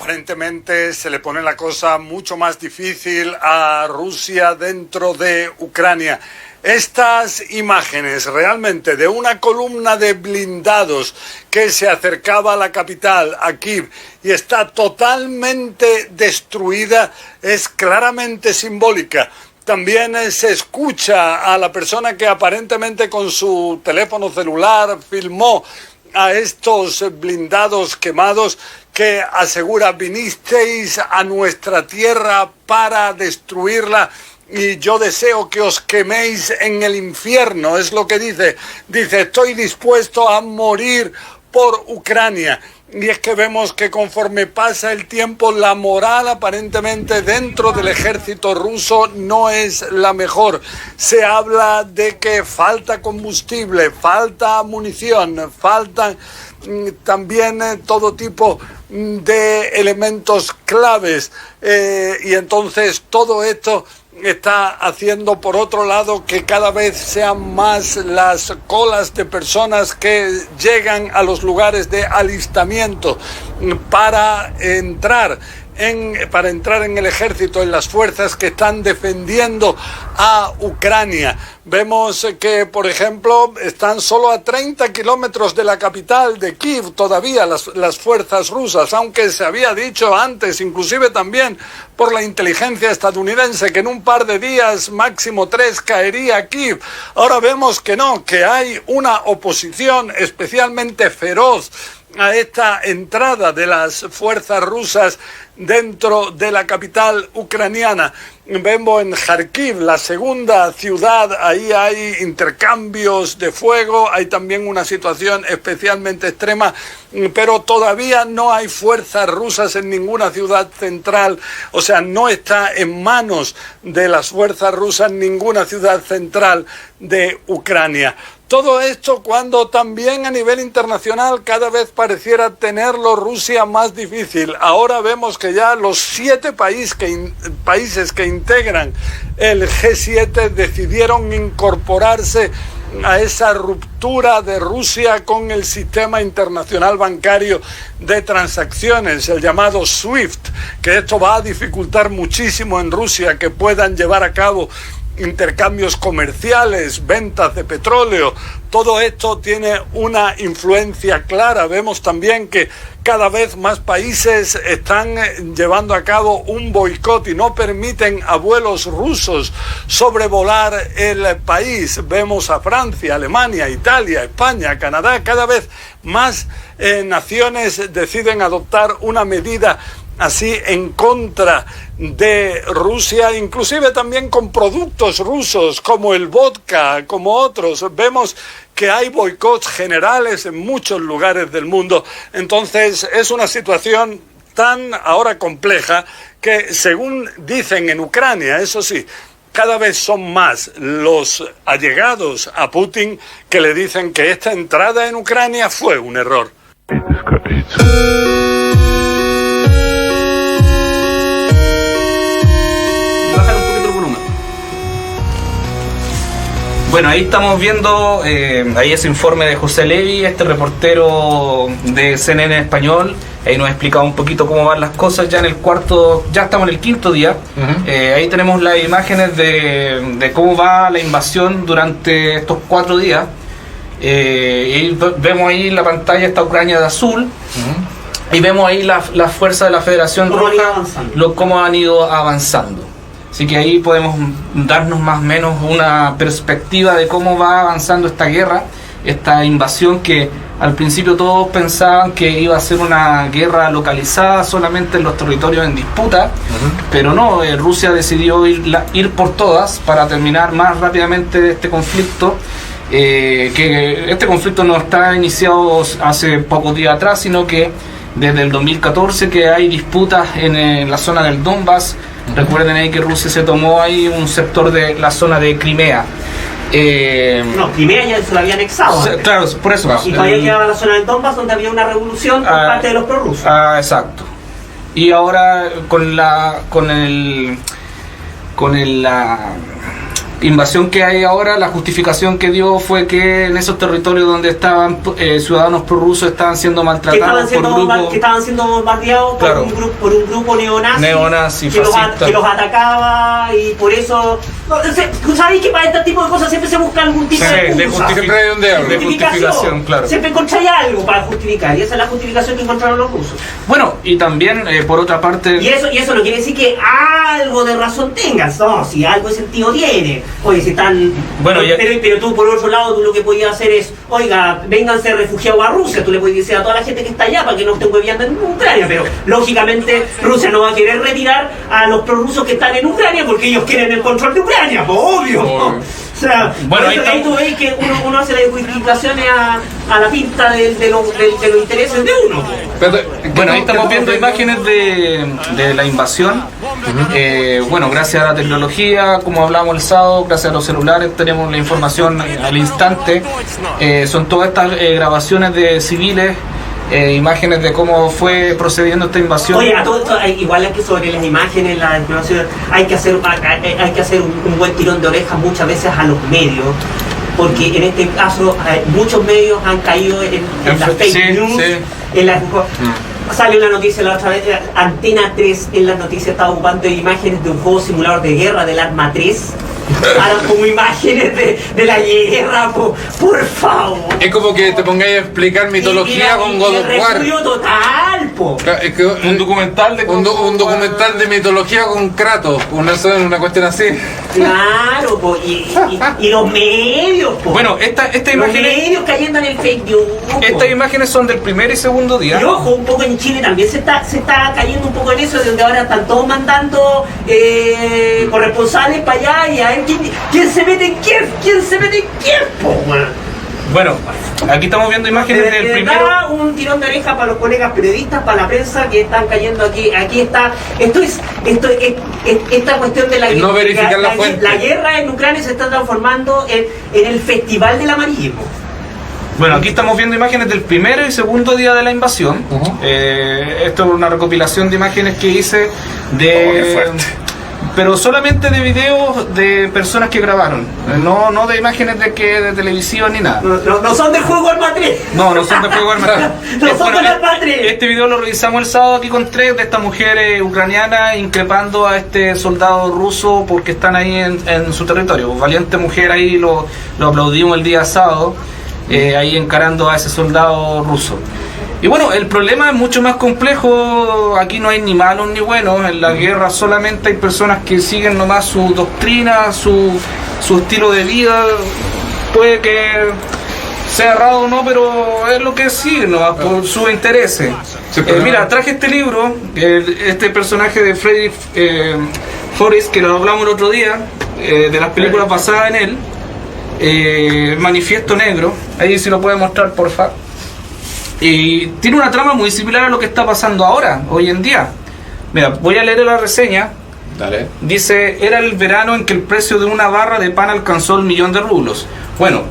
Aparentemente se le pone la cosa mucho más difícil a Rusia dentro de Ucrania. Estas imágenes realmente de una columna de blindados que se acercaba a la capital, a Kiev, y está totalmente destruida, es claramente simbólica. También se escucha a la persona que aparentemente con su teléfono celular filmó a estos blindados quemados, que asegura: vinisteis a nuestra tierra para destruirla y yo deseo que os queméis en el infierno. Es lo que dice. Dice: estoy dispuesto a morir por Ucrania. Y es que vemos que conforme pasa el tiempo, la moral aparentemente dentro del ejército ruso no es la mejor. Se habla de que falta combustible, falta munición, faltan también todo tipo de elementos claves. Y entonces todo esto está haciendo, por otro lado, que cada vez sean más las colas de personas que llegan a los lugares de alistamiento para entrar en el ejército, en las fuerzas que están defendiendo a Ucrania. Vemos que, por ejemplo, están solo a 30 kilómetros de la capital de Kiev todavía las fuerzas rusas, aunque se había dicho antes, inclusive también por la inteligencia estadounidense, que en un par de días, máximo 3, caería Kiev. Ahora vemos que no, que hay una oposición especialmente feroz a esta entrada de las fuerzas rusas dentro de la capital ucraniana. Vemos en Kharkiv, la segunda ciudad, ahí hay intercambios de fuego, hay también una situación especialmente extrema, pero todavía no hay fuerzas rusas en ninguna ciudad central, o sea, no está en manos de las fuerzas rusas ninguna ciudad central de Ucrania. Todo esto cuando también a nivel internacional cada vez pareciera tenerlo Rusia más difícil. Ahora vemos que ya los 7 países que integran el G7 decidieron incorporarse a esa ruptura de Rusia con el sistema internacional bancario de transacciones, el llamado SWIFT, que esto va a dificultar muchísimo en Rusia que puedan llevar a cabo intercambios comerciales, ventas de petróleo. Todo esto tiene una influencia clara. Vemos también que cada vez más países están llevando a cabo un boicot y no permiten a vuelos rusos sobrevolar el país. Vemos a Francia, Alemania, Italia, España, Canadá. Cada vez más naciones deciden adoptar una medida así en contra de Rusia, inclusive también con productos rusos como el vodka, como otros. Vemos que hay boicots generales en muchos lugares del mundo. Entonces es una situación tan ahora compleja que, según dicen en Ucrania, eso sí, cada vez son más los allegados a Putin que le dicen que esta entrada en Ucrania fue un error. Bueno, ahí estamos viendo ahí ese informe de José Levi, este reportero de CNN en español. Ahí nos ha explicado un poquito cómo van las cosas ya ya estamos en el 5.º día. Ahí tenemos las imágenes de cómo va la invasión durante estos 4 días. Y vemos ahí en la pantalla esta Ucrania de azul. Y vemos ahí las fuerzas de la Federación Roja, cómo han ido avanzando. Así que ahí podemos darnos más o menos una perspectiva de cómo va avanzando esta guerra, esta invasión que al principio todos pensaban que iba a ser una guerra localizada solamente en los territorios en disputa, pero no, Rusia decidió ir por todas para terminar más rápidamente este conflicto, que este conflicto no está iniciado hace pocos días atrás, sino que desde el 2014 que hay disputas en la zona del Donbass. Recuerden ahí que Rusia se tomó ahí un sector de la zona de Crimea. No, Crimea ya se lo había anexado. Claro, por eso. Y todavía quedaba la zona del Donbass donde había una revolución por parte de los prorrusos. Exacto. Y ahora con invasión que hay ahora, la justificación que dio fue que en esos territorios donde estaban ciudadanos prorrusos estaban siendo maltratados que estaban siendo bombardeados claro, por un grupo neonazi fascista, que los atacaba, y por eso sabéis que para este tipo de cosas siempre se busca algún tipo de justificación, claro. Siempre encontráis algo para justificar, y esa es la justificación que encontraron los rusos. Bueno, y también por otra parte, y eso no quiere decir que algo de razón tengas, no, si algo de sentido tiene. Oye, si están... Bueno, pero tú, por otro lado, tú lo que podías hacer es, oiga, vénganse refugiados a Rusia. Tú le puedes decir a toda la gente que está allá para que no estén hueveando en Ucrania, pero lógicamente Rusia no va a querer retirar a los prorrusos que están en Ucrania porque ellos quieren el control de Ucrania, pues, obvio. O sea, bueno, ahí tú ves que uno hace las justificaciones a la pinta de los intereses de uno. Bueno, ahí estamos viendo imágenes de la invasión. Bueno, gracias a la tecnología, como hablamos el sábado, gracias a los celulares tenemos la información al instante. Son todas estas grabaciones de civiles, imágenes de cómo fue procediendo esta invasión. Oye, a todo esto, igual que sobre las imágenes, la información, hay que hacer un buen tirón de orejas muchas veces a los medios, porque en este caso muchos medios han caído en las fake news. Salió una noticia la otra vez, Antena 3 en las noticias estaba ocupando imágenes de un juego simulador de guerra del Arma 3. Ahora como imágenes de la guerra, por favor. Es como que te pongáis a explicar mitología con God of War. Total, po. Es que un documental de un documental de mitología con Kratos, una cuestión así. Claro, po. Y los medios, po. Bueno, estas imágenes, los medios cayendo en el fake news. Estas imágenes son del primer y segundo día. Y ojo, un poco en Chile también se está cayendo un poco en eso, de donde ahora están todos mandando corresponsales para allá y a ver quién se mete en Kiev, po, man. Bueno, aquí estamos viendo imágenes del primero. Un tirón de oreja para los colegas periodistas, para la prensa que están cayendo aquí. Aquí está. Esta cuestión de no verificar la fuente. La guerra en Ucrania se está transformando en el festival del amarillismo. Bueno, aquí estamos viendo imágenes del primero y segundo día de la invasión. Esto es una recopilación de imágenes que hice qué fuerte. Pero solamente de videos de personas que grabaron, no de imágenes de televisión ni nada. No son del juego Arma 3. No son del juego Arma 3. No son del Arma 3. Este video lo revisamos el sábado aquí con 3 de esta mujer ucraniana increpando a este soldado ruso porque están ahí en su territorio. Valiente mujer, ahí lo aplaudimos el día sábado, ahí encarando a ese soldado ruso. Y bueno, el problema es mucho más complejo. Aquí no hay ni malos ni buenos. En la guerra solamente hay personas que siguen nomás su doctrina, su estilo de vida. Puede que sea errado o no, pero es lo que sigue nomás por sus intereses. Mira, traje este libro, este personaje de Frederick Forrest, que lo hablamos el otro día, de las películas basadas en él, Manifiesto Negro. Ahí si lo puede mostrar, por favor. Y tiene una trama muy similar a lo que está pasando ahora, hoy en día. Mira, voy a leer la reseña. Dale. Dice, era el verano en que el precio de una barra de pan alcanzó el 1.000.000 de rublos. Bueno,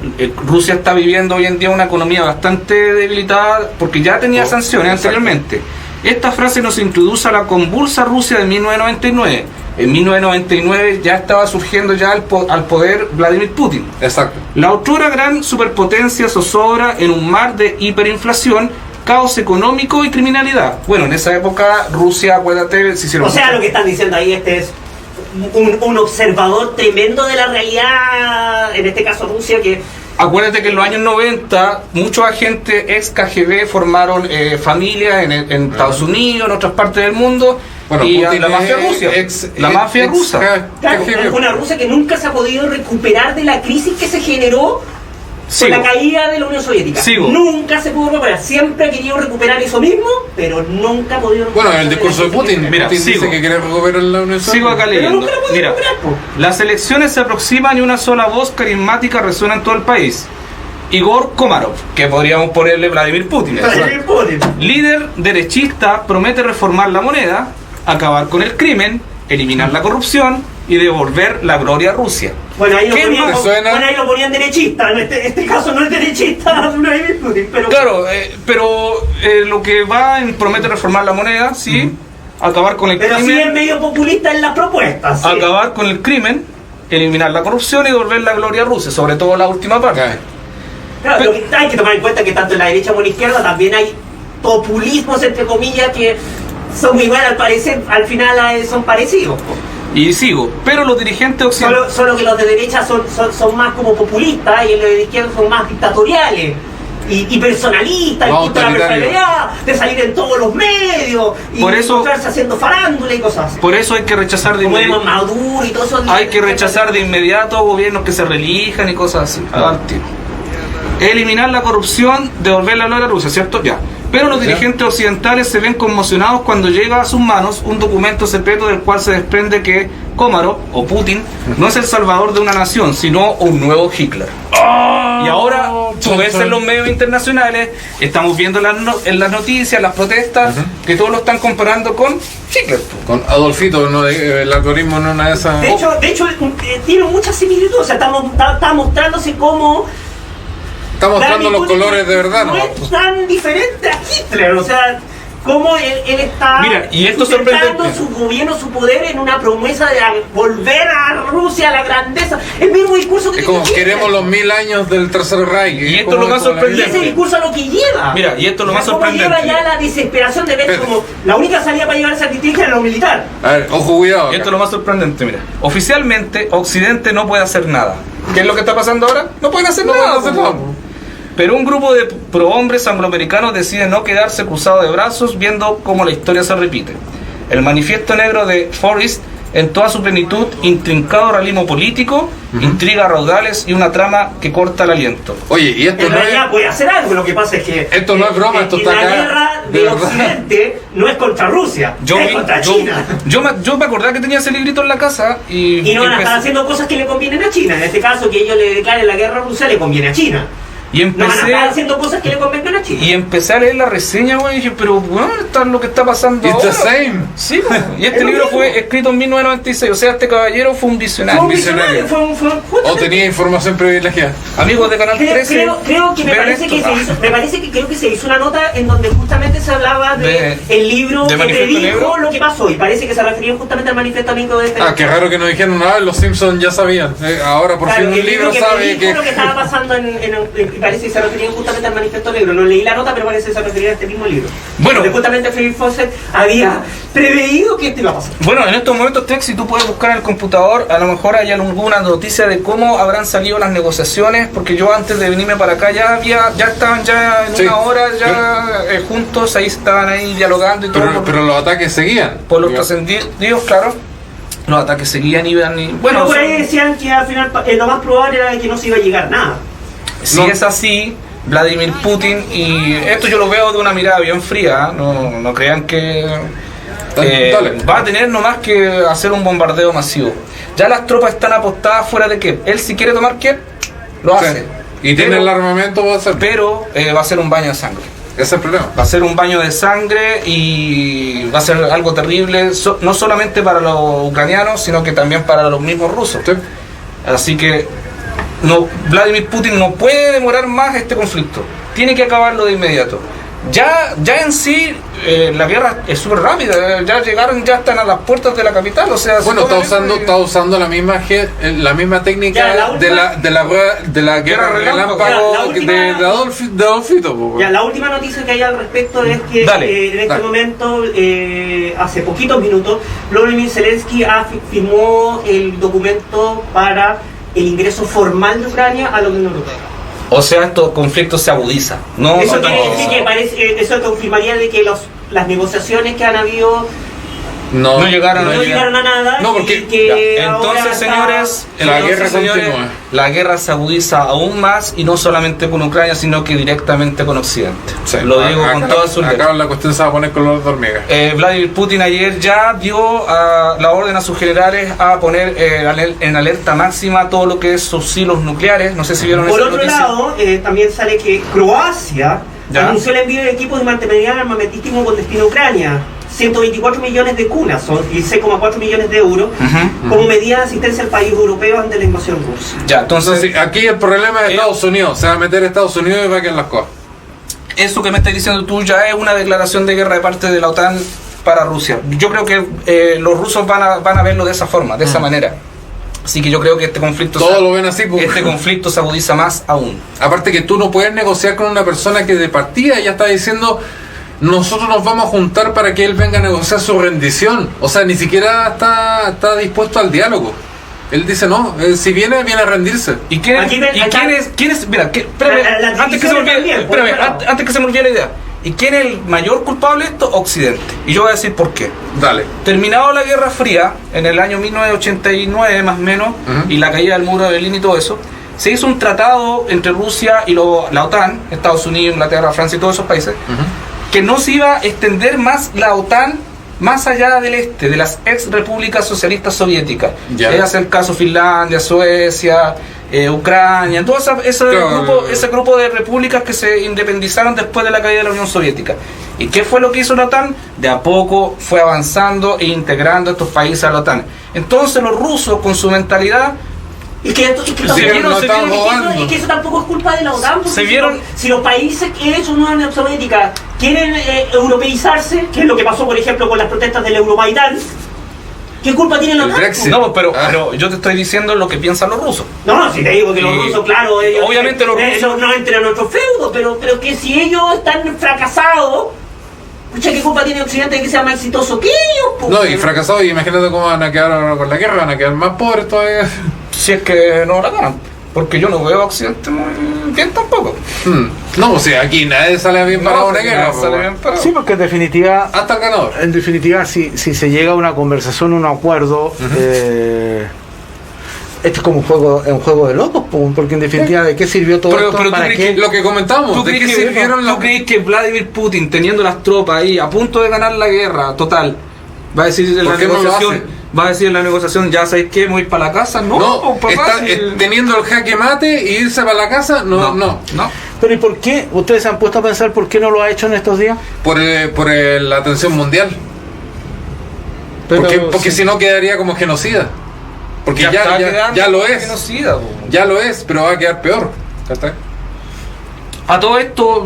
Rusia está viviendo hoy en día una economía bastante debilitada porque ya tenía sanciones anteriormente. Esta frase nos introduce a la convulsa Rusia de 1999. En 1999 ya estaba surgiendo ya al poder Vladimir Putin. Exacto. La otrora gran superpotencia zozobra en un mar de hiperinflación, caos económico y criminalidad. Bueno, en esa época Rusia, acuérdate, o sea, lo que están diciendo ahí es un observador tremendo de la realidad, en este caso Rusia, que... Acuérdate que en los años 90 muchos agentes ex KGB formaron familias en Estados Unidos, en otras partes del mundo. Bueno, y la mafia rusa. La mafia rusa. Claro, es una Rusia que nunca se ha podido recuperar de la crisis que se generó con la caída de la Unión Soviética. Nunca se pudo recuperar. Siempre ha querido recuperar eso mismo, pero nunca ha podido recuperar. Bueno, el discurso de Putin. Mira, Putin dice que quiere recuperar la Unión Soviética. Sigo acá leyendo. Mira, las elecciones se aproximan y una sola voz carismática resuena en todo el país. Igor Komarov, que podríamos ponerle Vladimir Putin. Líder derechista, promete reformar la moneda, acabar con el crimen, eliminar la corrupción y devolver la gloria a Rusia. Bueno, ahí lo ponían derechista. En este caso no es derechista Vladimir Putin, pero... Claro, pero lo que va en promete reformar la moneda, sí, acabar con el crimen... Pero sí es medio populista en las propuestas. Acabar con el crimen, eliminar la corrupción y devolver la gloria a Rusia, sobre todo la última parte. Claro, lo que hay que tomar en cuenta es que tanto en la derecha como en la izquierda también hay populismos, entre comillas, que son igual al parecer, al final son parecidos. Y sigo, pero los dirigentes occidentales... Solo que los de derecha son más como populistas y los de izquierda son más dictatoriales. Y personalistas, y la personalidad de salir en todos los medios y por eso, mostrarse haciendo farándula y cosas así. Por eso hay que rechazar de inmediato. Maduro y todo eso. Hay que rechazar de inmediato gobiernos que se reelijan y cosas así. Eliminar la corrupción, devolver la gloria a Rusia, ¿cierto? Ya. Pero los dirigentes occidentales se ven conmocionados cuando llega a sus manos un documento secreto del cual se desprende que Komarov, o Putin, no es el salvador de una nación, sino un nuevo Hitler. Y ahora, tú ves en los medios internacionales, estamos viendo en las noticias, las protestas, que todos lo están comparando con Hitler. Con Adolfito, ¿no? El algoritmo no es una de esas... De hecho tiene muchas similitudes, o sea, está mostrándose cómo... Está mostrando los colores de verdad, ¿no? No es tan diferente a Hitler, o sea, cómo él está... Mira, y esto sorprendente. Su gobierno, su poder en una promesa de volver a Rusia a la grandeza. El mismo discurso que... Es como queremos los 1000 años del Tercer Reich. Y esto es lo más sorprendente. Y ese discurso a lo que lleva. Mira, y esto es lo más sorprendente. Cómo lleva ya la desesperación de ver como la única salida para llevar esa crisis era lo militar. A ver, ojo, cuidado. Y esto es lo más sorprendente, mira. Oficialmente, Occidente no puede hacer nada. ¿Qué es lo que está pasando ahora? No pueden hacer nada. Pero un grupo de prohombres angloamericanos decide no quedarse cruzado de brazos viendo cómo la historia se repite. El manifiesto negro de Forrest, en toda su plenitud, intrincado realismo político, intriga raudales y una trama que corta el aliento. Oye, y esto en realidad puede hacer algo, lo que pasa es que... Esto no es broma, esto está acá. La guerra de Occidente no es contra Rusia, es contra China. Yo me acordaba que tenía ese librito en la casa y no van a estar haciendo cosas que le convienen a China. En este caso, que ellos le declaren la guerra a Rusia le conviene a China. Y empecé, no van a estar haciendo cosas que le convengan a China. Y empecé a leer la reseña, güey, y dije, pero bueno, esto es lo que está pasando It's ahora. the same. Sí, y este libro fue escrito en 1996, o sea, este caballero fue un visionario. O tenía información privilegiada. Amigos de Canal 13. Creo que me parece que se hizo una nota en donde justamente se hablaba de el libro de que predijo negro. lo que pasó, y parece que se refería justamente al manifiesto negro de este. Qué raro que nos dijeron nada, los Simpsons ya sabían. Ahora por fin un libro sabe que... lo que estaba pasando parece que se referían justamente al manifiesto negro. No leí la nota, pero parece que se refería a este mismo libro. Bueno, donde justamente Frederick Fawcett había preveído que esto iba a pasar. Bueno, en estos momentos, Tex, si tú puedes buscar en el computador, a lo mejor hay alguna noticia de cómo habrán salido las negociaciones, porque yo antes de venirme para acá ya estaban en una hora juntos, ahí estaban ahí dialogando y todo. Pero los ataques seguían. Por los trascendidos, claro. Los ataques seguían y bueno, por ahí decían que al final lo más probable era que no se iba a llegar nada. Si es así, Vladimir Putin, y esto yo lo veo de una mirada bien fría, no crean que va a tener nomás que hacer un bombardeo masivo. Ya las tropas están apostadas fuera de Kiev. Él si quiere tomar Kiev, lo hace. Y tiene el armamento para hacerlo. Pero va a ser un baño de sangre. Ese es el problema. Va a ser un baño de sangre y va a ser algo terrible, no solamente para los ucranianos, sino que también para los mismos rusos. Sí. Así que Vladimir Putin no puede demorar más este conflicto. Tiene que acabarlo de inmediato. Ya en sí la guerra es súper rápida. Ya están a las puertas de la capital. O sea, bueno, está usando la misma técnica de la guerra relámpago de Adolfito. Ya, la última noticia que hay al respecto es que en este momento, hace poquitos minutos, Volodymyr Zelensky firmó el documento para el ingreso formal de Ucrania a la Unión Europea. O sea, estos conflictos se agudizan. Eso quiere decir que eso confirmaría de que las negociaciones que han habido no llegaron a nada. No, porque entonces, señores, la guerra se agudiza aún más, y no solamente con Ucrania, sino que directamente con Occidente. Sí, lo digo con toda su letra. Acá la cuestión se va a poner color de hormiga. Vladimir Putin ayer ya dio la orden a sus generales a poner en alerta máxima todo lo que es sus silos nucleares. No sé si vieron esa noticia. Por otro lado, también sale que Croacia anunció el envío de equipos de material armamentístico con destino a Ucrania. 124 millones de cunas, son 16,4 millones de euros, como medida de asistencia al país europeo ante la invasión rusa. Ya, entonces aquí el problema es Estados Unidos. Se va a meter Estados Unidos y va a quedar las cosas. Eso que me estás diciendo tú ya es una declaración de guerra de parte de la OTAN para Rusia. Yo creo que los rusos van a verlo de esa forma, de esa manera. Así que yo creo que este conflicto Todos lo ven así, pues. este conflicto se agudiza más aún. Aparte que tú no puedes negociar con una persona que de partida ya está diciendo nosotros nos vamos a juntar para que él venga a negociar su rendición. O sea, ni siquiera está dispuesto al diálogo. Él dice no, si viene a rendirse. ¿Y quién es? Mira, espérame, antes que se me olvide la idea. ¿Y quién es el mayor culpable de esto? Occidente. Y yo voy a decir por qué. Dale. Terminado la Guerra Fría, en el año 1989 más o menos, y la caída del muro de Berlín y todo eso, se hizo un tratado entre Rusia y la OTAN, Estados Unidos, Inglaterra, Francia y todos esos países, que no se iba a extender más la OTAN más allá del este, de las ex repúblicas socialistas soviéticas. Es el caso Finlandia, Suecia, Ucrania, todo ese grupo de repúblicas que se independizaron después de la caída de la Unión Soviética. ¿Y qué fue lo que hizo la OTAN? De a poco fue avanzando e integrando a estos países a la OTAN. Entonces los rusos, con su mentalidad, y que eso tampoco es culpa de la OTAN, porque si los países que son una Unión Soviética quieren europeizarse, que es lo que pasó por ejemplo con las protestas del Euromaidán, ¿qué culpa tiene la OTAN? No, pero yo te estoy diciendo lo que piensan los rusos. No, si te digo que los rusos, claro, ellos, obviamente los rusos no entran a nuestro feudo, pero que si ellos están fracasados, pucha, ¿qué culpa tiene Occidente de que sea más exitoso que ellos? No, y fracasados, y imagínate cómo van a quedar ahora con la guerra, van a quedar más pobres todavía. Si es que no la ganan, porque yo no veo a Occidente muy bien tampoco. No, o sea, aquí nadie sale bien parado en una guerra. Sí, porque en definitiva, hasta el ganador. En definitiva, si se llega a una conversación, un acuerdo, esto es como un juego de locos, porque en definitiva, ¿de qué sirvió todo esto? Pero ¿Para qué? Lo que comentamos, ¿de qué sirvieron ¿Tú crees que Vladimir Putin, teniendo las tropas ahí, a punto de ganar la guerra total, va a decir en la negociación, ya sabéis que voy para la casa? No, papá, teniendo el jaque mate e irse para la casa, no. Pero ¿y por qué? ¿Ustedes se han puesto a pensar por qué no lo ha hecho en estos días? Por la atención mundial. Porque si no quedaría como genocida. Porque ya lo es. Genocida, ya lo es, pero va a quedar peor. A todo esto,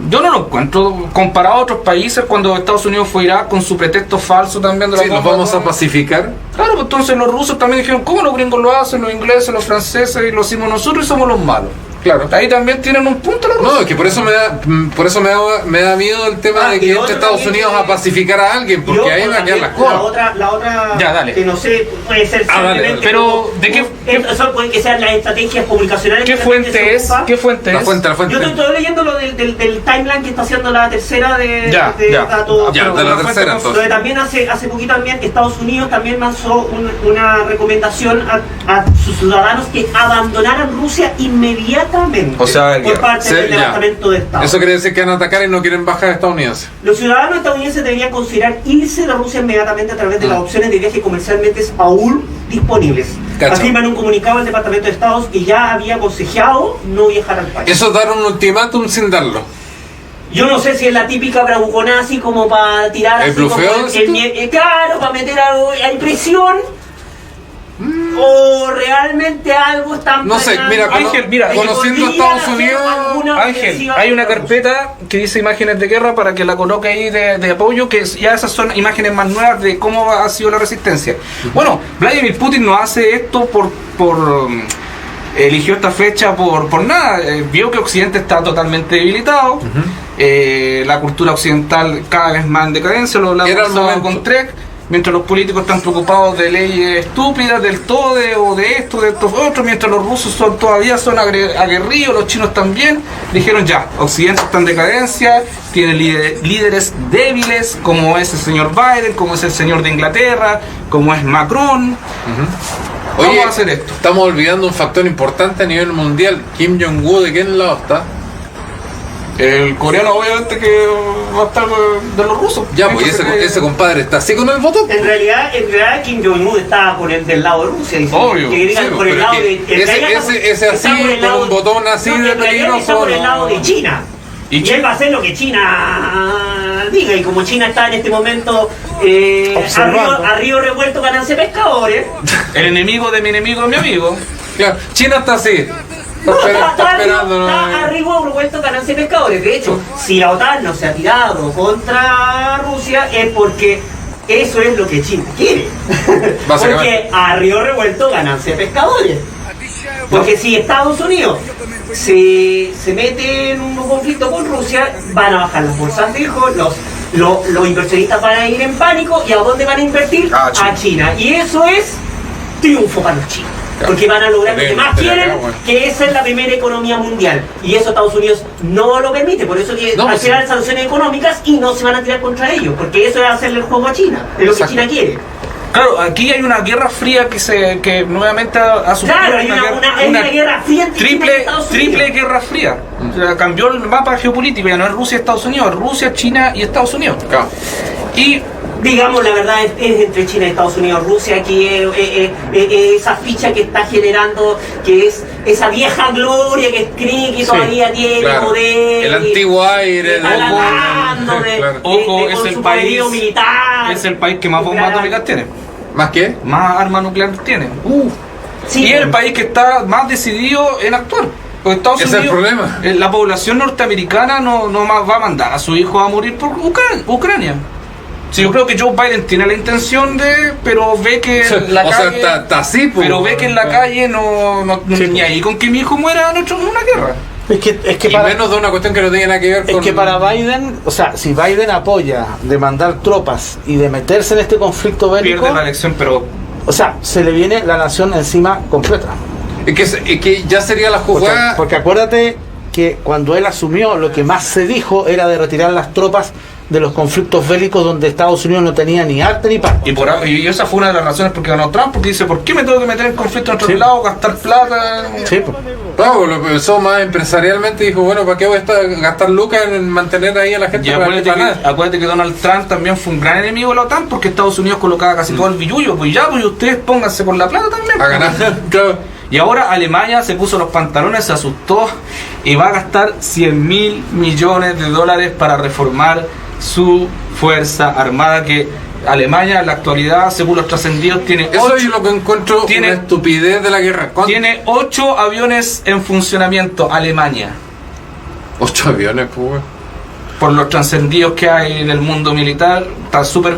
yo no lo encuentro comparado a otros países cuando Estados Unidos fue a Irak con su pretexto falso también de la nos vamos a pacificar. Claro, pues entonces los rusos también dijeron, ¿cómo los gringos lo hacen, los ingleses, los franceses, y lo hicimos nosotros y somos los malos? Claro. Ahí también tienen un punto los rusos. No, es que por eso me da miedo el tema de que entre Estados Unidos a pacificar a alguien, porque ahí va a quedar las cosas. La otra ya, dale. que no sé, puede ser dale. Pero, ¿de qué? Eso pueden que sean las estrategias comunicacionales. ¿Qué fuente es? ¿Qué fuente es? La fuente. Yo estoy leyendo lo del timeline que está haciendo la tercera de datos. De la tercera, entonces. Donde también hace poquito también Estados Unidos también lanzó una recomendación a sus ciudadanos que abandonaran Rusia inmediatamente. O sea, por parte del Departamento de Estado. Eso quiere decir que van a atacar y no quieren bajar a estadounidenses. Los ciudadanos estadounidenses deberían considerar irse de Rusia inmediatamente a través de las opciones de viaje comercialmente aún disponibles. Afirma en un comunicado el Departamento de Estado que ya había aconsejado no viajar al país. Eso es dar un ultimátum sin darlo. Yo no sé si es la típica bravuconada así como para tirar ¿El así como claro, para meter algo en presión. O realmente algo está no sé, mira, Ángel, conociendo a Estados Unidos, Ángel, hay una carpeta que dice imágenes de guerra para que la coloque ahí de apoyo, que ya esas son imágenes más nuevas de cómo ha sido la resistencia. Bueno, Vladimir Putin no hace esto por eligió esta fecha por nada, vio que Occidente está totalmente debilitado, la cultura occidental cada vez más en decadencia, lo hablamos con Trek. Mientras los políticos están preocupados de leyes estúpidas, del TODE o de esto, de estos otros, mientras los rusos todavía son aguerridos, los chinos también, dijeron ya, Occidente está en decadencia, tiene líderes débiles, como es el señor Biden, como es el señor de Inglaterra, como es Macron. Oye, vamos a hacer esto. Estamos olvidando un factor importante a nivel mundial. Kim Jong-un, ¿de qué lado está? El coreano obviamente que va a estar de los rusos. Ya, pues ese compadre está así con el voto. En realidad Kim Jong-un está del lado de Rusia. Obvio. Que digan por el lado de ese así, con un botón así de peligroso. Está por el lado de China. Y él va a hacer lo que China diga. Y como China está en este momento a río revuelto ganancia pescadores. El enemigo de mi enemigo es mi amigo. Claro, China está así. Está arriba revuelto ganancia pescadores. De hecho, si la OTAN no se ha tirado contra Rusia es porque eso es lo que China quiere. Básicamente. Porque a río revuelto ganancia de pescadores. Porque si Estados Unidos se mete en un conflicto con Rusia, van a bajar las bolsas de hijos, los inversionistas van a ir en pánico, ¿y a dónde van a invertir? A China. Y eso es triunfo para los chinos. Porque van a lograr lo que más quieren, que esa es la primera economía mundial. Y eso Estados Unidos no lo permite. Por eso que al tirar sanciones económicas y no se van a tirar contra ellos. Porque eso es hacerle el juego a China. Es lo que China quiere. Claro, aquí hay una guerra fría que nuevamente ha sufrido Claro, hay una guerra fría entre China y Estados Unidos. Triple guerra fría. O sea, cambió el mapa geopolítico, ya no es Rusia y Estados Unidos, es Rusia, China y Estados Unidos. Claro. Y digamos, la verdad es entre China y Estados Unidos. Rusia aquí esa ficha que está generando, que es esa vieja gloria que cree que todavía tiene poder. El antiguo aire. Ojo, es el país que más bombas atómicas tiene. ¿Más qué? Más armas nucleares tiene. Sí, y es el país que está más decidido en actuar. Porque Estados Ese Unidos, es el problema. La población norteamericana no más va a mandar a su hijo a morir por Ucrania. Sí, yo creo que Joe Biden tiene la intención pero ve que en la calle, está así, pero ve que en la calle ni ahí con que mi hijo muera no hecho una guerra. Es que y para, menos de una cuestión que no tiene nada que ver con... Es que para Biden, o sea, si Biden apoya de mandar tropas y de meterse en este conflicto bélico, pierde la elección, pero... O sea, se le viene la nación encima completa. Es que ya sería la jugada... Porque acuérdate que cuando él asumió, lo que más se dijo era de retirar las tropas de los conflictos bélicos donde Estados Unidos no tenía ni arte ni pan. Y esa fue una de las razones por qué ganó Trump, porque dice, ¿por qué me tengo que meter en conflicto en otro lado, gastar plata? Sí, pues. Claro, lo pensó más empresarialmente y dijo, bueno, ¿para qué voy a gastar lucas en mantener ahí a la gente? Y acuérdate que Donald Trump también fue un gran enemigo de la OTAN, porque Estados Unidos colocaba casi todo el billullo, pues ya, pues ustedes pónganse con la plata también. A ganar, claro. Y ahora Alemania se puso los pantalones, se asustó y va a gastar $100.000 millones para reformar su fuerza armada, que Alemania en la actualidad, según los trascendidos, tiene eso es lo que encuentro una estupidez de la guerra. Tiene 8 aviones en funcionamiento, Alemania. 8 aviones, pues. Por los trascendidos que hay en el mundo militar, está súper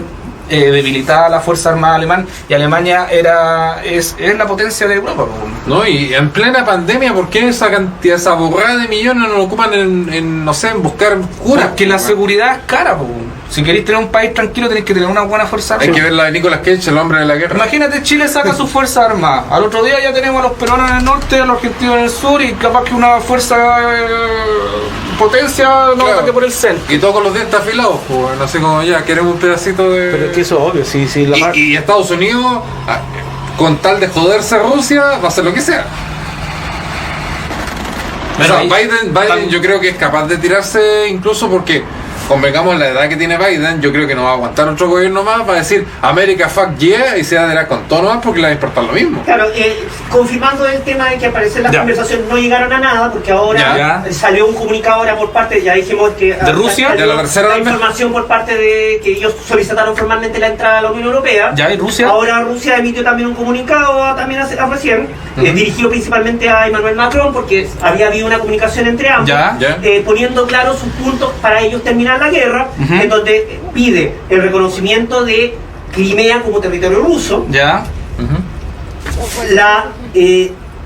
debilitada la fuerza armada alemana, y Alemania es la potencia de Europa, pues. No, y en plena pandemia, ¿por qué esa cantidad, esa borrada de millones no lo ocupan en no sé, en buscar curas? Porque la seguridad es cara, pues. Si queréis tener un país tranquilo, tenéis que tener una buena fuerza armada. Hay que ver la de Nicolas Cage, el hombre de la guerra. Imagínate, Chile saca su fuerza armada. Al otro día ya tenemos a los peruanos en el norte, a los argentinos en el sur, y capaz que una fuerza potencia no ataque por el centro. Y todo con los dientes afilados, pues, no sé cómo ya, queremos un pedacito de... Pero es que eso es obvio, sí, y Estados Unidos, con tal de joderse a Rusia, va a hacer lo que sea. Pero o sea, Biden yo creo que es capaz de tirarse, incluso porque convengamos en la edad que tiene Biden, yo creo que no va a aguantar otro gobierno más para decir America fuck yeah y se va a tirar con todo más porque le va a importar lo mismo. Claro, confirmando el tema de que aparece en las conversaciones, no llegaron a nada porque ahora salió un comunicado ahora por parte, ya dijimos que de Rusia, de la tercera la información por parte de que ellos solicitaron formalmente la entrada a la Unión Europea. Ya, ¿y Rusia? Ahora Rusia emitió también un comunicado también recién, dirigido principalmente a Emmanuel Macron, porque había habido una comunicación entre ambos, poniendo claro sus puntos para ellos terminar la guerra, en donde pide el reconocimiento de Crimea como territorio ruso, la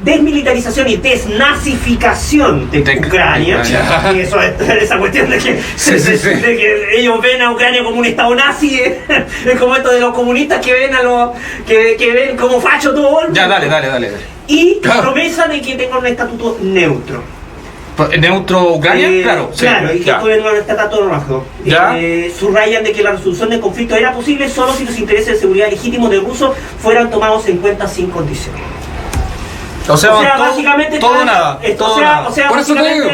desmilitarización y desnazificación de Ucrania. Y eso es esa cuestión de que, de que ellos ven a Ucrania como un estado nazi, es como esto de los comunistas que ven a los que ven como facho todo. Dale. Y la promesa de que tengan un estatuto neutro. ¿Neutro Ucrania? Claro, y que tuvieron un estatuto rojo. Subrayan de que la resolución del conflicto era posible solo si los intereses de seguridad legítimos del ruso fueran tomados en cuenta sin condiciones. O sea, básicamente todo nada. Por eso te digo,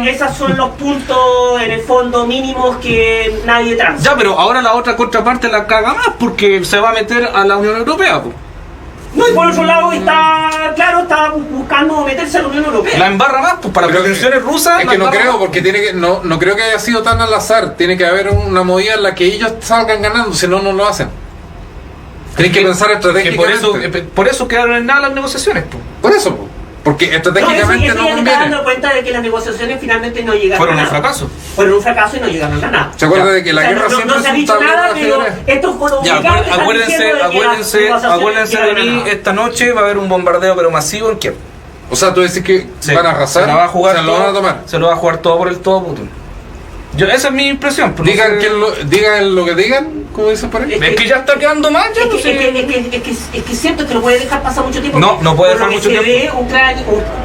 esos son los puntos en el fondo mínimos que nadie transa. Ya, pero ahora la otra contraparte la caga más porque se va a meter a la Unión Europea, pues. No, y por otro lado está buscando meterse a la Unión Europea. La embarra más, pues para pretensiones rusas. Es que no creo, porque no creo que haya sido tan al azar. Tiene que haber una movida en la que ellos salgan ganando, si no, no lo hacen. Tienen que pensar estratégicamente. Por eso quedaron en nada las negociaciones, pues. Por eso, pues. Porque estratégicamente eso no ya te estás conviene. dando cuenta de que las negociaciones finalmente no llegaron Fueron a un nada. fracaso. Fueron un fracaso y no llegaron a nada. ¿Se acuerda de que la O sea, guerra no siempre se ha es un dicho tablero nada, de pero ajedrez? estos fueron Ya, ubicados que están acuérdense, diciendo de que acuérdense, las negociaciones acuérdense de llegaron a mí, nada. esta noche va a haber un bombardeo pero masivo en Kiev. O sea, tú decís que Sí. van a arrasar, Se la va a jugar se lo van a tomar. Se lo va a jugar todo por el todo Putin. Esa es mi impresión. pero no Digan, sé- digan lo que digan, como dicen por ahí. Es que ya está quedando mal, ya, Es pues, que, sí. es que siento que no puede dejar pasar mucho tiempo. No, no puede por lo dejar que mucho se ve,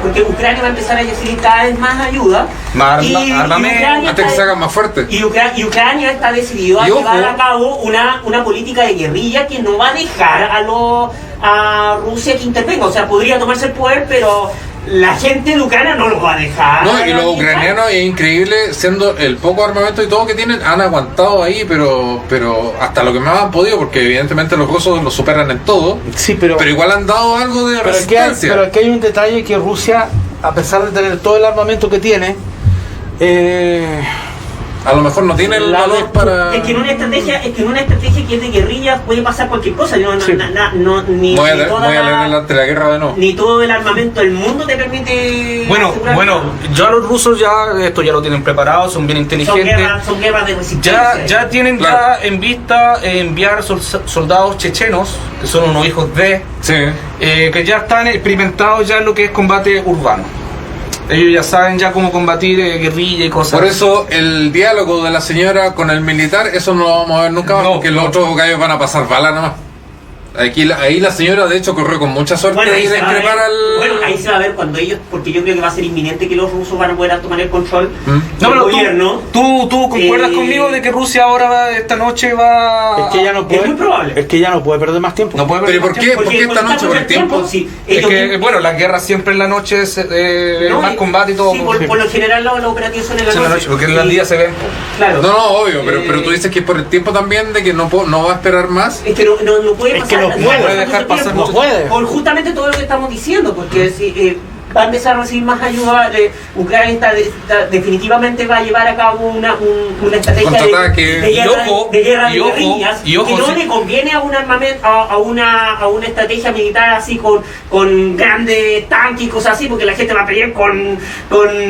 porque Ucrania va a empezar a recibir cada vez más ayuda. Más armamento, Ucrania Antes que se está- hagan más fuertes. y Ucrania está decidido a Y ojo. llevar a cabo una política de guerrilla que no va a dejar a Rusia que intervenga. O sea, podría tomarse el poder, pero la gente de Ucrania no lo va a dejar. No, y los ucranianos es increíble, siendo el poco armamento y todo que tienen, han aguantado ahí, pero hasta lo que más han podido, porque evidentemente los rusos los superan en todo, Sí, pero igual han dado algo de pero resistencia. aquí hay un detalle que Rusia, a pesar de tener todo el armamento que tiene, A lo mejor no tienen el La valor de- para... Es que en una estrategia que es de guerrilla puede pasar cualquier cosa. Sí. Ni Voy a toda leer la- delante de la guerra de nuevo. ni todo el armamento del mundo te permite Bueno, asegurar bueno, nada. ya los rusos esto ya lo tienen preparado, son bien inteligentes. Son guerras de resistencia. Ya tienen Claro. ya en vista enviar soldados chechenos, que son unos hijos de, Sí. que ya están experimentados ya en lo que es combate urbano. Ellos ya saben ya cómo combatir guerrilla y cosas. Por eso el diálogo de la señora con el militar, eso no lo vamos a ver nunca más, No, porque no. los otros gallos van a pasar bala nomás. Ahí la señora de hecho corrió con mucha suerte Bueno, de ahí ir a se va a ver, increpar al... bueno, ahí se va a ver cuando ellos, porque yo creo que va a ser inminente que los rusos van a poder tomar el control ¿Mm? No, del pero gobierno. tú concuerdas Eh, conmigo de que Rusia ahora esta noche va... es que ya no Es puede, muy probable. es que ya no puede perder más tiempo. No puede ¿Pero perder por qué? más tiempo. ¿Por qué esta noche? ¿Por el tiempo? Sí, Es ellos- que, bueno, las guerras siempre en la noche es no, más combate y todo. Sí, pues, por lo general los operativos son en la en la noche. noche, porque en el Sí, día se ven. Claro. No, obvio, pero tú dices que es por el tiempo también de que no va a esperar más. Es que no puede Es pasar. que no puede pasar dejar mucho pasar tiempo. mucho tiempo. Por justamente todo lo que estamos diciendo, porque si, va a empezar a recibir más ayuda. Ucrania definitivamente va a llevar a cabo una estrategia Contraataque. de guerra, Y ojo, de guerra de y ojo, guerrillas, y ojo, que no sí. le conviene a un armamento, a una estrategia militar así con grandes tanques y cosas así, porque la gente va a pelear con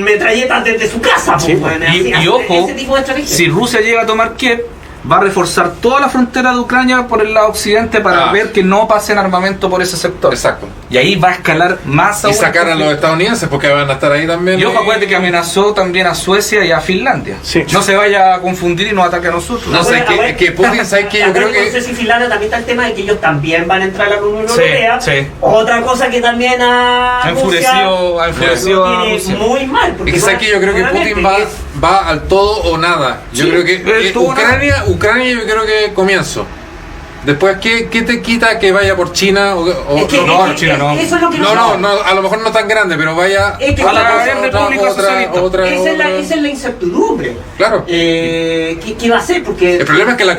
metralletas desde su casa. Sí, pues, Y así, ojo, ese tipo de estrategia. si Rusia llega a tomar Kiev, va a reforzar toda la frontera de Ucrania por el lado occidente para ver que no pasen armamento por ese sector. Exacto. Y ahí va a escalar más Y aún. sacar a los estadounidenses porque van a estar ahí también. Y ojo, acuérdate que amenazó también a Suecia y a Finlandia. Sí. No se vaya a confundir y nos ataque a nosotros. No sé, que Putin, ¿sabes qué? Yo creo No que... sé si Finlandia también está el tema de que ellos también van a entrar a la Unión Sí, Europea. sí. Otra cosa que también Ha enfurecido a tiene Rusia. muy mal. Porque Es que sabes que yo creo que Putin va al todo o nada. Yo Sí, creo que el todo o Ucrania yo creo que comienzo. Después, ¿qué te quita que vaya por China? China no. Eso es lo que No, a lo mejor no tan grande, pero vaya Es que a la otra gran República Socialista. esa es la incertidumbre. Claro. ¿Qué va a hacer? Porque El problema es que la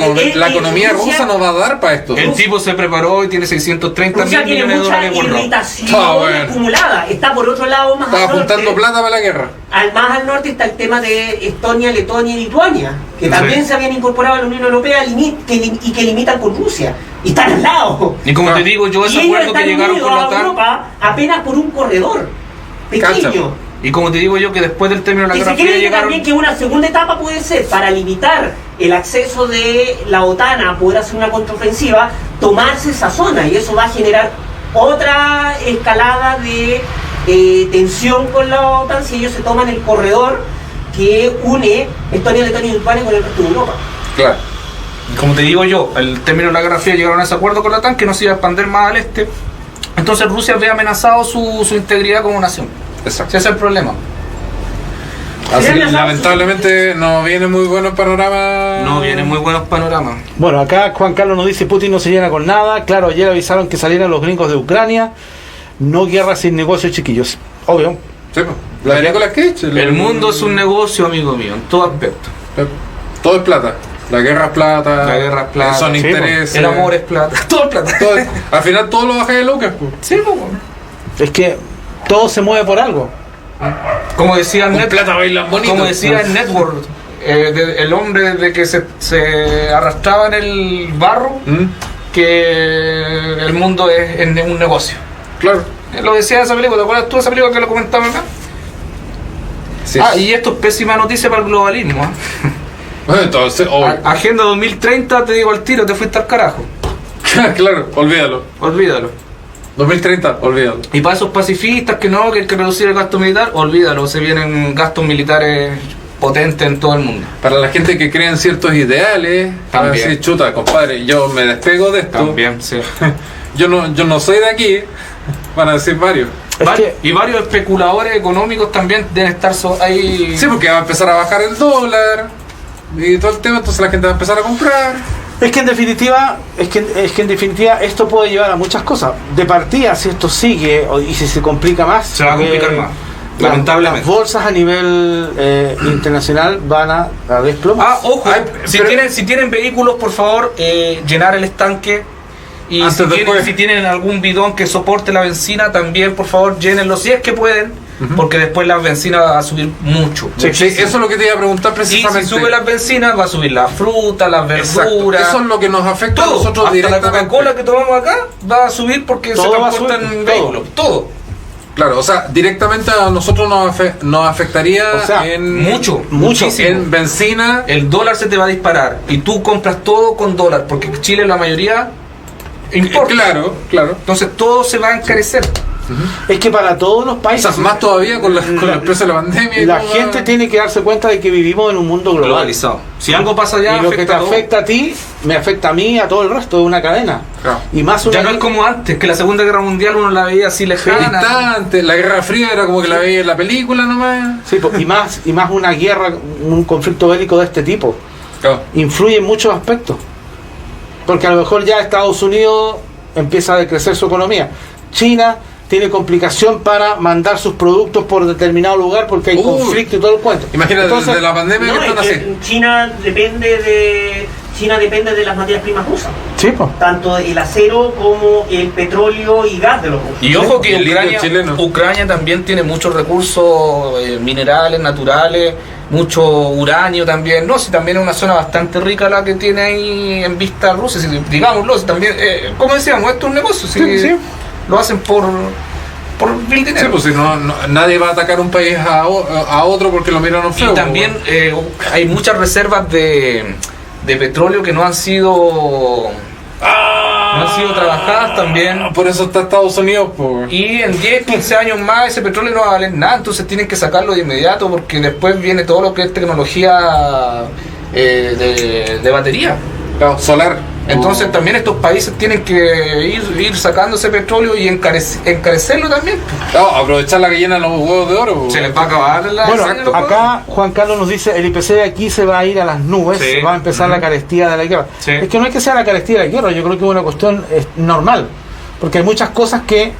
economía Rusia- rusa no va a dar para esto. El tipo se preparó y tiene 630 Rusia mil tiene millones de mucha dólares guardados. irritación Bueno. acumulada. Está por otro lado más Está al norte. apuntando plata para la guerra. Más al norte está el tema de Estonia, Letonia y Lituania, que también se habían incorporado a la Unión Europea y que limitan con Rusia. Y están al lado. Y como Ah. te digo, yo Y ese ellos acuerdo que están llegaron unidos con la a OTAN. Europa apenas por un corredor pequeño. Cacha. Y como te digo yo, que después del término de la Y se Guerra Fría cree que llegaron. también que una segunda etapa puede ser para limitar el acceso de la OTAN a poder hacer una contraofensiva, tomarse esa zona, y eso va a generar otra escalada de tensión con la OTAN si ellos se toman el corredor que une Estonia, Letonia y Lituania con el resto de Europa. Claro. Como te digo yo, al término de la Guerra Fría llegaron a ese acuerdo con la OTAN que no se iba a expandir más al este. Entonces Rusia ve amenazado su integridad como nación. Exacto. Ese es el problema. Así que lamentablemente no viene muy bueno el panorama. No vienen muy buenos panoramas. Bueno, acá Juan Carlos nos dice: Putin no se llena con nada. Claro, ayer avisaron que salieran los gringos de Ucrania. No guerra sin negocios, chiquillos. Obvio. Sí, pues. La de Nicolas Cage. El mundo es un negocio, amigo mío, en todo aspecto. Todo es plata. La guerra es plata. La guerra es plata. Son Sí, intereses. El amor es plata. Todo es plata. Todo al final todo lo baja de Lucas. Pues. Sí, pues. Es que todo se mueve por algo. Como decía Con Net, plata bailan bonito. como decía en Network, el hombre desde que se arrastraba en el barro, ¿Mm? que el mundo es un negocio. Claro. Lo decía esa película, ¿te acuerdas tú de esa película que lo comentamos acá? Sí. Y esto es pésima noticia para el globalismo. Bueno, entonces, Agenda 2030, te digo al tiro, te fuiste al carajo. claro, olvídalo. Olvídalo. 2030, olvídalo. Y para esos pacifistas que no, que hay que reducir el gasto militar, olvídalo, se vienen gastos militares potentes en todo el mundo. Para la gente que cree en ciertos ideales, para También. decir, chuta, compadre, yo me despego de esto. También, sí. Yo no soy de aquí, van a decir varios. Y varios especuladores económicos también deben estar ahí. Sí, porque va a empezar a bajar el dólar y todo el tema, entonces la gente va a empezar a comprar. Es que en definitiva, esto puede llevar a muchas cosas. De partida, si esto sigue y si se complica más, Se va a complicar más, lamentablemente. Las bolsas a nivel internacional van a desplomar. Ojo, si tienen vehículos, por favor, llenar el estanque. Y si tienen algún bidón que soporte la benzina, también, por favor, llénenlo si es que pueden, porque después la benzina va a subir mucho. Sí, eso es lo que te iba a preguntar precisamente. Y si sube las bencinas, va a subir la fruta, las verduras. Eso es lo que nos afecta todo, a nosotros hasta directamente. la Coca-Cola que tomamos acá va a subir porque Todo se va a transporta subir, en vehículos. Todo. Claro, o sea, directamente a nosotros nos afectaría O sea, Muchísimo. en benzina. El dólar se te va a disparar y tú compras todo con dólar porque Chile la mayoría importa. Claro. Entonces todo se va a encarecer. Es que para todos los O países, sea, más todavía con los precios de la pandemia. la gente tiene que darse cuenta de que vivimos en un mundo global. Globalizado. Si algo pasa allá, Y lo que te a todos. afecta a ti, me afecta a mí, a todo el resto de una cadena. Claro. Y más una Ya no es como antes, que la Segunda Guerra Mundial uno la veía así lejana. distante. La Guerra Fría era como que la veía en la película nomás. Sí, y más una guerra, un conflicto bélico de este tipo. Claro. Influye en muchos aspectos. Porque a lo mejor ya Estados Unidos empieza a decrecer su economía. China tiene complicación para mandar sus productos por determinado lugar porque hay conflicto y todo el cuento. Imagínate, Entonces, desde la pandemia No, que es están que así. China depende de las materias primas rusas, sí, pues. tanto el acero como el petróleo y gas de los rusos. Y ojo que Y el litio chileno. Ucrania también tiene muchos recursos minerales, naturales, mucho uranio también. No, si también es una zona bastante rica la que tiene ahí en vista Rusia, si, digámoslo, si también, como decíamos, esto es un negocio, si Sí. lo hacen por el dinero. Sí, pues si nadie va a atacar un país a otro porque lo miran feo. Y también hay muchas reservas de petróleo que no han sido trabajadas también. Por eso está Estados Unidos. Pues. Y en 10, 15 años más ese petróleo no va a valer nada, entonces tienen que sacarlo de inmediato porque después viene todo lo que es tecnología de batería. Claro, solar. Entonces también estos países tienen que ir sacando ese petróleo y encarecerlo también. Claro, aprovechar la que llenan los huevos de oro. Pues. Se les va a acabar la... Bueno, Exacto. acá Juan Carlos nos dice, el IPC de aquí se va a ir a las nubes, Sí. va a empezar la carestía de la guerra. Sí. Es que no es que sea la carestía de la guerra, yo creo que es una cuestión normal, porque hay muchas cosas que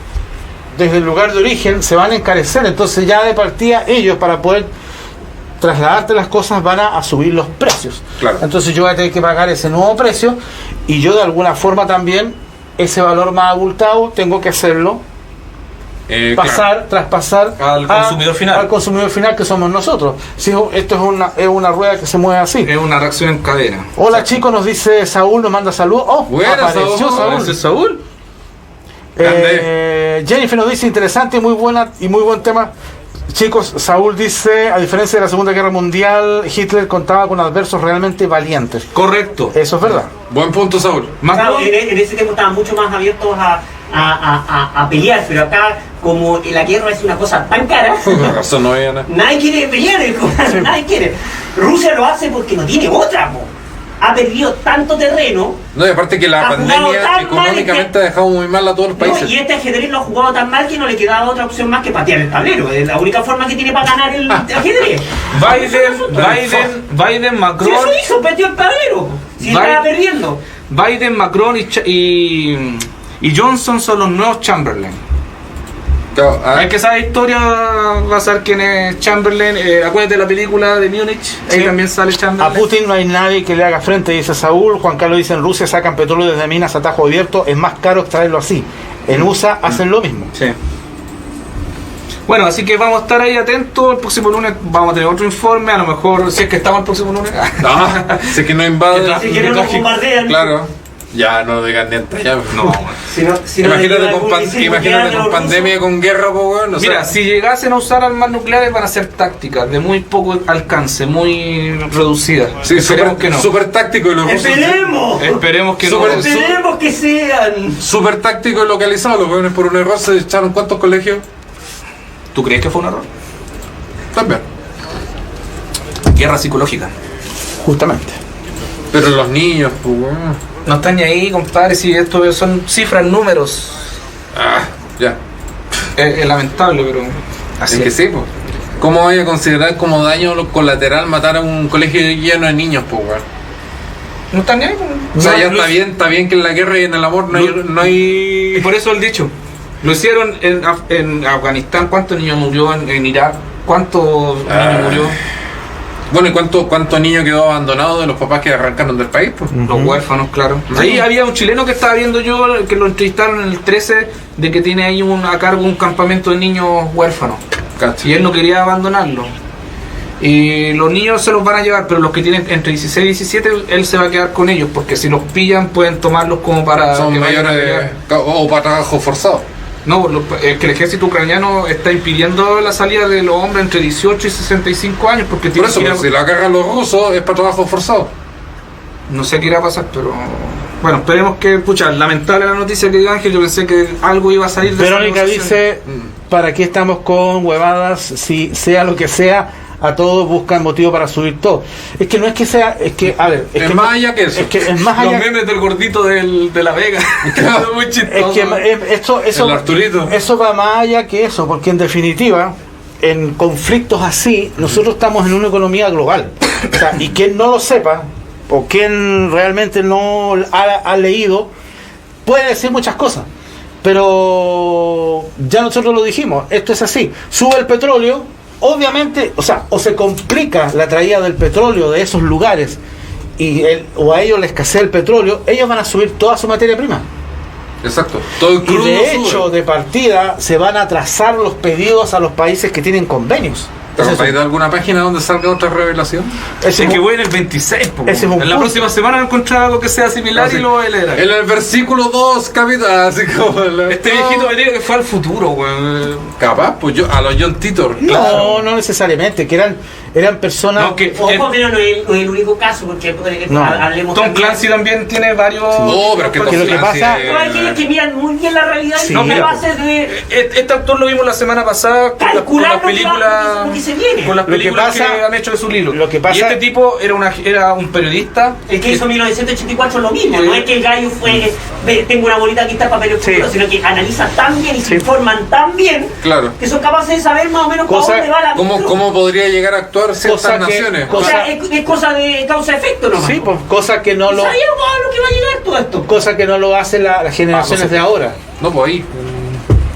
desde el lugar de origen se van a encarecer, entonces ya de partida ellos para poder trasladarte las cosas van a subir los precios. Claro. Entonces yo voy a tener que pagar ese nuevo precio y yo de alguna forma también ese valor más abultado tengo que hacerlo traspasar Al consumidor final. al consumidor final que somos nosotros. Si esto es una rueda que se mueve así. Es una reacción en cadena. Hola chicos, nos dice Saúl, nos manda saludos. Buenas, apareció Saúl. Saúl. Saúl? Jennifer nos dice interesante y muy buena y muy buen tema. Chicos, Saúl dice, a diferencia de la Segunda Guerra Mundial, Hitler contaba con adversos realmente valientes. Correcto. Eso es verdad. Buen punto, Saúl. Claro, en ese tiempo estaban mucho más abiertos a pelear, pero acá, como la guerra es una cosa tan cara, Con razón, no veía nada. nadie quiere pelear, nadie quiere. Rusia lo hace porque no tiene otra, po. Ha perdido tanto terreno. No, y aparte que la Ha jugado pandemia tan mal económicamente ha dejado muy mal a todos los No, países. y este ajedrez lo ha jugado tan mal que no le quedaba otra opción más que patear el tablero. Es la única forma que tiene para ganar el ajedrez. Biden, Si Macron, eso hizo, pateó el tablero, po. Si estaba perdiendo. Biden, Macron y Johnson son los nuevos Chamberlain. Claro, Hay que saber historia, va a saber quién es Chamberlain. Acuérdate de la película de Múnich, ahí Sí. también sale A Chamberlain. Putin no hay nadie que le haga frente, dice Saúl. Juan Carlos dice, en Rusia sacan petróleo desde minas a tajo abierto, es más caro extraerlo así. En USA hacen lo mismo. Sí. Bueno, así que vamos a estar ahí atentos. El próximo lunes vamos a tener otro informe. A lo mejor, si es que estamos el próximo lunes. no, sé que no invade. Si quieren nos bombardean. Claro. Ya, no digan ni hasta allá. No, Imagínate con pandemia y con guerra, pues, weón. O sea, mira, si llegasen a usar armas nucleares van a ser tácticas de muy poco alcance, muy reducidas. sí, Esperemos que no. Súper táctico y los rusos. Esperemos que no. Esperemos que sean. Súper táctico y localizado. Los weones por un error se echaron ¿cuántos colegios? ¿Tú crees que fue un error? También. Guerra psicológica. Justamente. Pero los niños, pues, weón. No están ni ahí, compadre, si esto son cifras, números. Ya. Es lamentable, pero así Es que sí, pues. ¿Cómo voy a considerar como daño colateral matar a un colegio lleno de niños, pues, weón? No están ni ahí. O sea, ya está bien que en la guerra y en el amor no hay... Y por eso el dicho. Lo hicieron en Afganistán. ¿Cuántos niños murió en Irak? ¿Cuántos niños murió? Bueno, ¿y cuánto niño quedó abandonado de los papás que arrancaron del país? Pues? Los huérfanos, claro. Ahí había un chileno que estaba viendo yo, que lo entrevistaron en el 13, de que tiene ahí a cargo un campamento de niños huérfanos. Cacho. Y él no quería abandonarlo. Y los niños se los van a llevar, pero los que tienen entre 16 y 17, él se va a quedar con ellos, porque si los pillan pueden tomarlos como para... Son que vayan a mayores pelear. o para trabajo forzado. No, que el ejército ucraniano está impidiendo la salida de los hombres entre 18 y 65 años, porque Por tienen eso, que ir a- pues, si la agarran los rusos es para trabajo forzado. No sé qué irá a pasar, pero... Bueno, esperemos que... Pucha, lamentable la noticia que dio Ángel, yo pensé que algo iba a salir de esa Verónica negociación. dice, ¿para qué estamos con huevadas? Si sea lo que sea, a todos buscan motivo para subir todo. Es que no es que sea, es que, a ver... Es que más allá que eso. Es que es más Los allá... memes del gordito de La Vega. Son muy Es chistosos. que El Arturito. eso va más allá que eso, porque en definitiva, en conflictos así, nosotros estamos en una economía global. O sea, y quien no lo sepa, o quien realmente no ha leído, puede decir muchas cosas. Pero ya nosotros lo dijimos, esto es así. Sube el petróleo, obviamente, o sea, o se complica la traída del petróleo de esos lugares, o a ellos les escasea el petróleo, ellos van a subir toda su materia prima. Exacto. Todo el Y crudo de sube. hecho, de partida, se van a atrasar los pedidos a los países que tienen convenios. ¿Te Ese acordáis es de alguna página donde salga otra revelación? ese Es que un- voy en el 26, po. ese es un En la punto. próxima semana voy a encontrar algo que sea similar y lo voy a leer. En el versículo 2, capitán, así como... Este viejito me diga que fue al futuro, weón. Capaz, pues yo, a los John Titor. No, no necesariamente, que eran personas... No, que Ojo, pero no es el único caso, porque No. hablemos Tom también- Clancy también tiene varios... No, pero es que Porque Tom lo que Clancy pasa- es- No, hay que miran muy bien la realidad Sí, y no mira, bases de Este actor lo vimos la semana pasada con las calcular lo que películas se viene. con las Lo que películas que, pasa- han hecho de su libro. lo que pasa- y este tipo era un periodista. El que hizo 1984 es lo mismo, Sí. no es que el gallo fue, tengo una bolita aquí está el papel Sí. oscuro, sino que analiza tan bien y se Sí. informan tan bien Claro. que son capaces de saber más o menos Cosa- para dónde va la ¿Cómo podría llegar a actuar ciertas Cosa que- naciones? O sea, es cosa de causa-efecto nomás. Sí, pues, cosa que no lo... ¿Sabíamos a lo que va a llegar todo esto? Cosa que no lo hacen las generaciones Vamos, de ahora. No, pues ahí.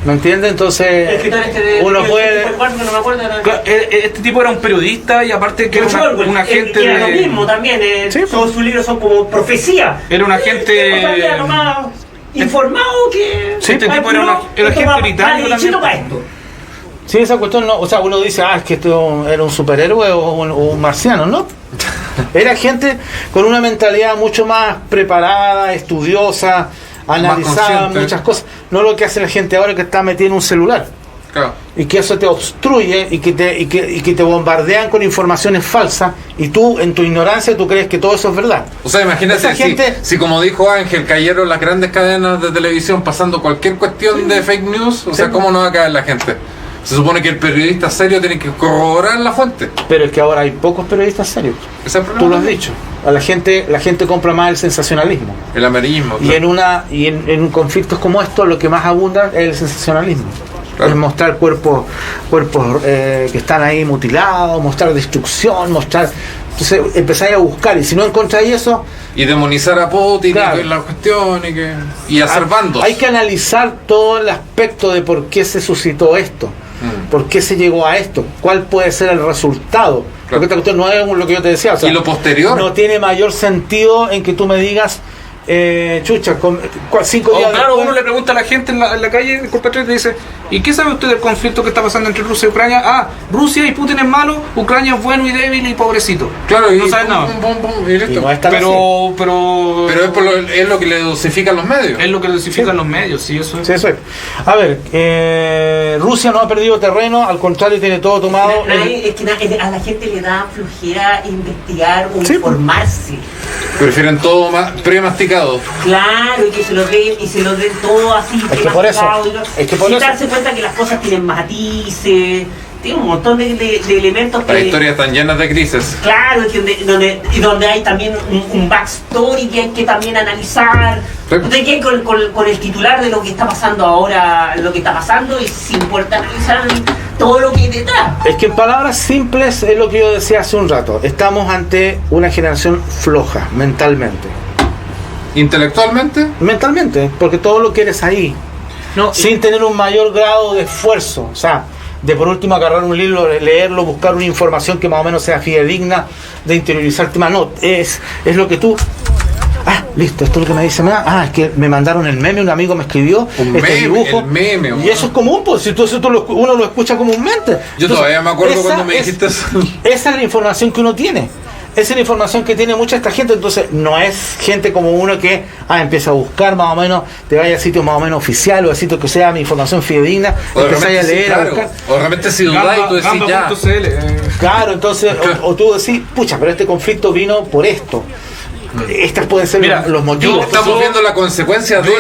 ¿Me entiendes? El Entonces, escritor este de uno puede... no me acuerdo era- Claro, este tipo era un periodista y aparte que era un agente que era lo de... mismo también, Sí. todos sus libros son como profecía. Era un agente... O sea, era lo más informado que... Sí, este tipo era un agente británico también. Para esto. Sí, esa cuestión no, o sea, uno dice, es que esto era un superhéroe o un marciano, ¿no? Era gente con una mentalidad mucho más preparada, estudiosa, analizada consciente. muchas cosas. No lo que hace la gente ahora que está metida en un celular. Claro. Y que eso te obstruye y que te bombardean con informaciones falsas y tú, en tu ignorancia, tú crees que todo eso es verdad. O sea, imagínate Esa gente- si como dijo Ángel, cayeron las grandes cadenas de televisión pasando cualquier cuestión de fake news, o sea, ¿cómo no va a caer la gente? Se supone que el periodista serio tiene que corroborar la fuente. Pero es que ahora hay pocos periodistas serios. Ese es el problema. Tú lo has dicho. A la gente compra más el sensacionalismo. El amarillismo. Y en conflictos como estos lo que más abunda es el sensacionalismo. Claro. Es mostrar cuerpos que están ahí mutilados, mostrar destrucción, mostrar... Entonces empezáis a buscar y si no encontráis eso, Y demonizar a Putin, Claro. y la cuestión, y hacer bandos. hay que analizar todo el aspecto de por qué se suscitó esto, por qué se llegó a esto, cuál puede ser el resultado. Porque esta cuestión no es lo que yo te decía, o sea, Y lo posterior. no tiene mayor sentido en que tú me digas chucha, 5 días Claro, después, uno le pregunta a la gente en la calle, el compatriota, y dice, ¿y qué sabe usted del conflicto que está pasando entre Rusia y Ucrania? Ah, Rusia y Putin es malo, Ucrania es bueno y débil y pobrecito. Claro, no sabe nada. Y listo. y no es tan así. Pero Es lo que le dosifican los medios. es lo que dosifican los medios, sí, eso es. Sí, eso es. A ver, Rusia no ha perdido terreno, al contrario tiene todo tomado. Es que a la gente le da flojera investigar o Sí, informarse. Prefieren todo más premasticado. Claro, y que se lo den todo así. Es que por eso, premasticado, es que por sin eso. darse cuenta que las cosas tienen matices, tiene un montón de elementos Las historias están llenas de crisis. Claro, donde hay también un backstory que hay que también analizar. Sí. Usted que con el titular de lo que está pasando ahora, lo que está pasando, y sin importa analizar todo lo que hay detrás. Es que en palabras simples es lo que yo decía hace un rato. Estamos ante una generación floja mentalmente. Intelectualmente, Mentalmente, porque todo lo quieres ahí, No, sin tener un mayor grado de esfuerzo. O sea, de por último agarrar un libro, leerlo, buscar una información que más o menos sea fidedigna, de interiorizarte más. No, es lo que tú... Ah, listo, esto es lo que me dice. Es que me mandaron el meme, un amigo me escribió Un este meme, dibujo. el meme, y bueno. eso es común, pues, si uno lo escucha comúnmente. yo Entonces, todavía me acuerdo esa cuando me es- dijiste eso. Esa es la información que uno tiene. Esa es la información que tiene mucha esta gente. Entonces no es gente como uno que empieza a buscar más o menos, te vaya a sitios más o menos oficiales o a sitios que sea mi información fidedigna, O de empezáis a repente sí, leer, a claro. buscar. O de repente si dudáis y tú decís ya. Gamba.cl, Claro, entonces, o tú decís, pucha, pero este conflicto vino por esto. Estas pueden ser Mira, los motivos. Estamos viendo la consecuencia de.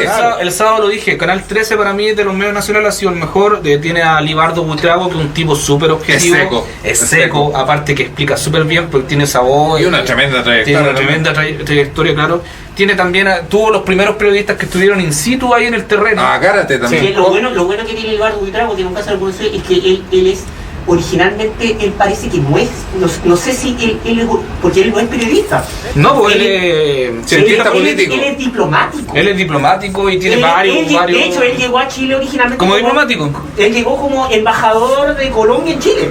El sábado lo dije, Canal 13 para mí de los medios nacionales ha sido el mejor. Tiene a Libardo Buitrago, que es un tipo súper objetivo. Es Es seco. seco, aparte que explica súper bien, porque tiene esa voz. Y una tremenda Tiene trayectoria. una tremenda trayectoria, claro. Tiene también, tuvo los primeros periodistas que estuvieron in situ ahí en el terreno. Ah, Gárate Que también. lo bueno que tiene Eduardo Buitrago, que nunca se lo conoce, es que él es originalmente, él parece que no es, no sé si él es, porque él no es periodista. No, pues él es Cientista político. Él es diplomático. Él es diplomático y tiene Él- varios. De hecho, él llegó a Chile originalmente como diplomático. Él llegó como embajador de Colombia en Chile.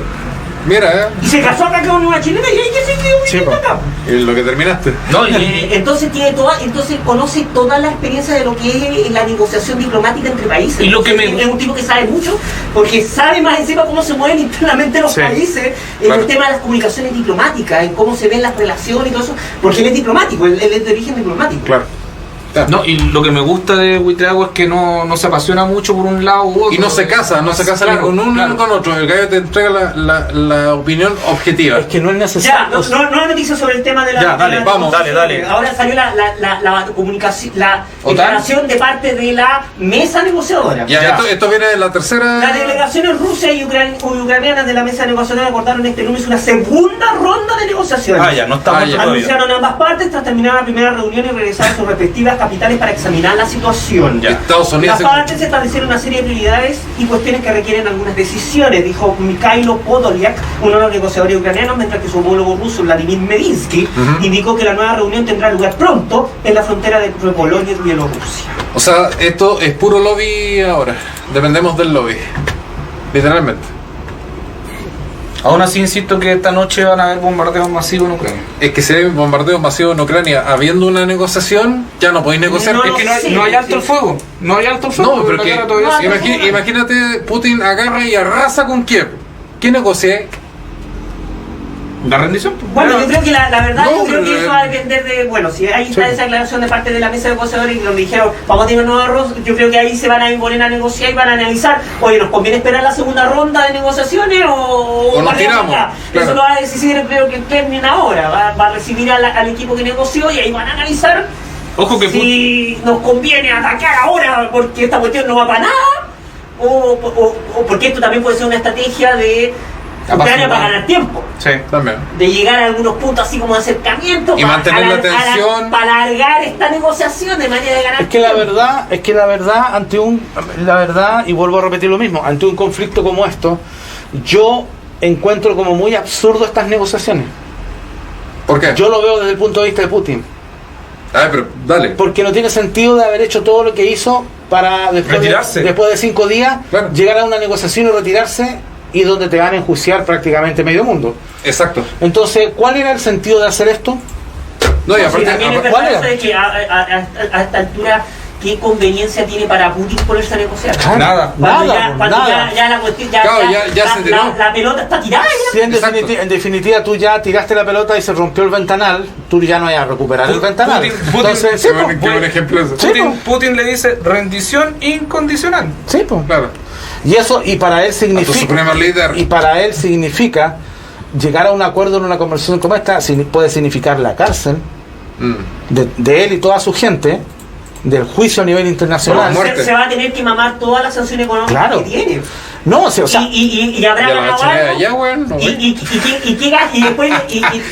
Mira, Y se casó acá con una chilena y ahí que se quedó viviendo pues. acá. es lo que terminaste. No, y, Entonces entonces conoce toda la experiencia de lo que es la negociación diplomática entre países. Y lo que me- Es un tipo que sabe mucho, porque sabe más encima cómo se mueven internamente los Sí. países, en Claro. el tema de las comunicaciones diplomáticas, en cómo se ven las relaciones y todo eso, porque él es diplomático, él es de origen diplomático. Claro. no, y lo que me gusta de Buitrago es que no se apasiona mucho por un lado u otro. Y no se casa ni Claro, con uno claro. ni con otro. El gallo te entrega la opinión objetiva. Es que no es Ya, necesario. no hay noticias sobre el tema de la. Ya, dale, de la vamos, negociación. dale. Ahora salió la comunicación, la ¿OTAN? declaración de parte de la mesa negociadora. Ya, esto viene de la tercera. Las delegaciones rusas y ucranianas de la mesa negociadora acordaron este lunes una segunda ronda de negociaciones. Ah, ya, no está Ah, muerto ya. todavía. Anunciaron ambas partes tras terminar la primera reunión y regresar a sus respectivas capitales para examinar la situación. Ya. Estados Unidos. Las partes establecieron una serie de prioridades y cuestiones que requieren algunas decisiones, dijo Mikhailo Podolyak, uno de los negociadores ucranianos, mientras que su homólogo ruso, Vladimir Medinsky, indicó que la nueva reunión tendrá lugar pronto en la frontera entre Polonia y Bielorrusia. O sea, esto es puro lobby ahora. Dependemos del lobby. Literalmente. Aún así insisto que esta noche van a haber bombardeos masivos en Ucrania. Es que si hay bombardeos masivos en Ucrania habiendo una negociación, ya no podéis negociar. No, Es que sí, no hay alto sí. el fuego. No hay alto el fuego. No, pero la que guerra todavía sigue. imagínate Putin agarra y arrasa con Kiev. ¿Qué negocia? La rendición. Bueno, yo creo que la verdad, No, yo creo que pero, eso va a depender de, bueno, si hay esa declaración de parte de la mesa de negociadores y donde dijeron, vamos a tener un nuevo arroz, yo creo que ahí se van a poner a negociar y van a analizar, oye, ¿nos conviene esperar la segunda ronda de negociaciones o nos partimos tiramos? acá? Claro. Eso lo va a decidir, creo que Kremlin ahora, va a recibir al equipo que negoció y ahí van a analizar Ojo que si nos conviene atacar ahora porque esta cuestión no va para nada o porque esto también puede ser una estrategia de Ucrania para ganar tiempo. Sí. También. De llegar a algunos puntos así como de acercamiento Y mantener la tensión. para alargar esta negociación de manera de ganar Es que la tiempo. verdad, la verdad, y vuelvo a repetir lo mismo, ante un conflicto como esto, yo encuentro como muy absurdo estas negociaciones. ¿Por qué? Yo lo veo desde el punto de vista de Putin. A ver, pero dale. Porque no tiene sentido de haber hecho todo lo que hizo para Retirarse. después de 5 días Claro. llegar a una negociación y retirarse y donde te van a enjuiciar prácticamente medio mundo. Exacto. Entonces, ¿cuál era el sentido de hacer esto? No, y Sí, aparte, también es ¿cuál verdad era? eso de que a esta altura, ¿qué conveniencia tiene para Putin ponerse a negociar? Nada. Cuando Nada. ya la cuestión, Claro, ya se tiró. la pelota está tirada Si ya. en definitiva tú ya tiraste la pelota y se rompió el ventanal, tú ya no vas a recuperar el ventanal. Putin- Entonces, sí, qué buen ejemplo es ese. Sí, Putin le dice rendición incondicional. sí, pues. Claro. Y eso, y para él A tu significa, supremo líder. y para él significa llegar a un acuerdo en una conversación como esta, puede significar la cárcel Mm. de él y toda su gente, del juicio a nivel internacional. muerte. Se va a tener que mamar todas las sanciones económicas Claro. que tiene. No, sí, o sea, Y habrá Ya la ganado Bachelet algo. allá, weón, no, Y después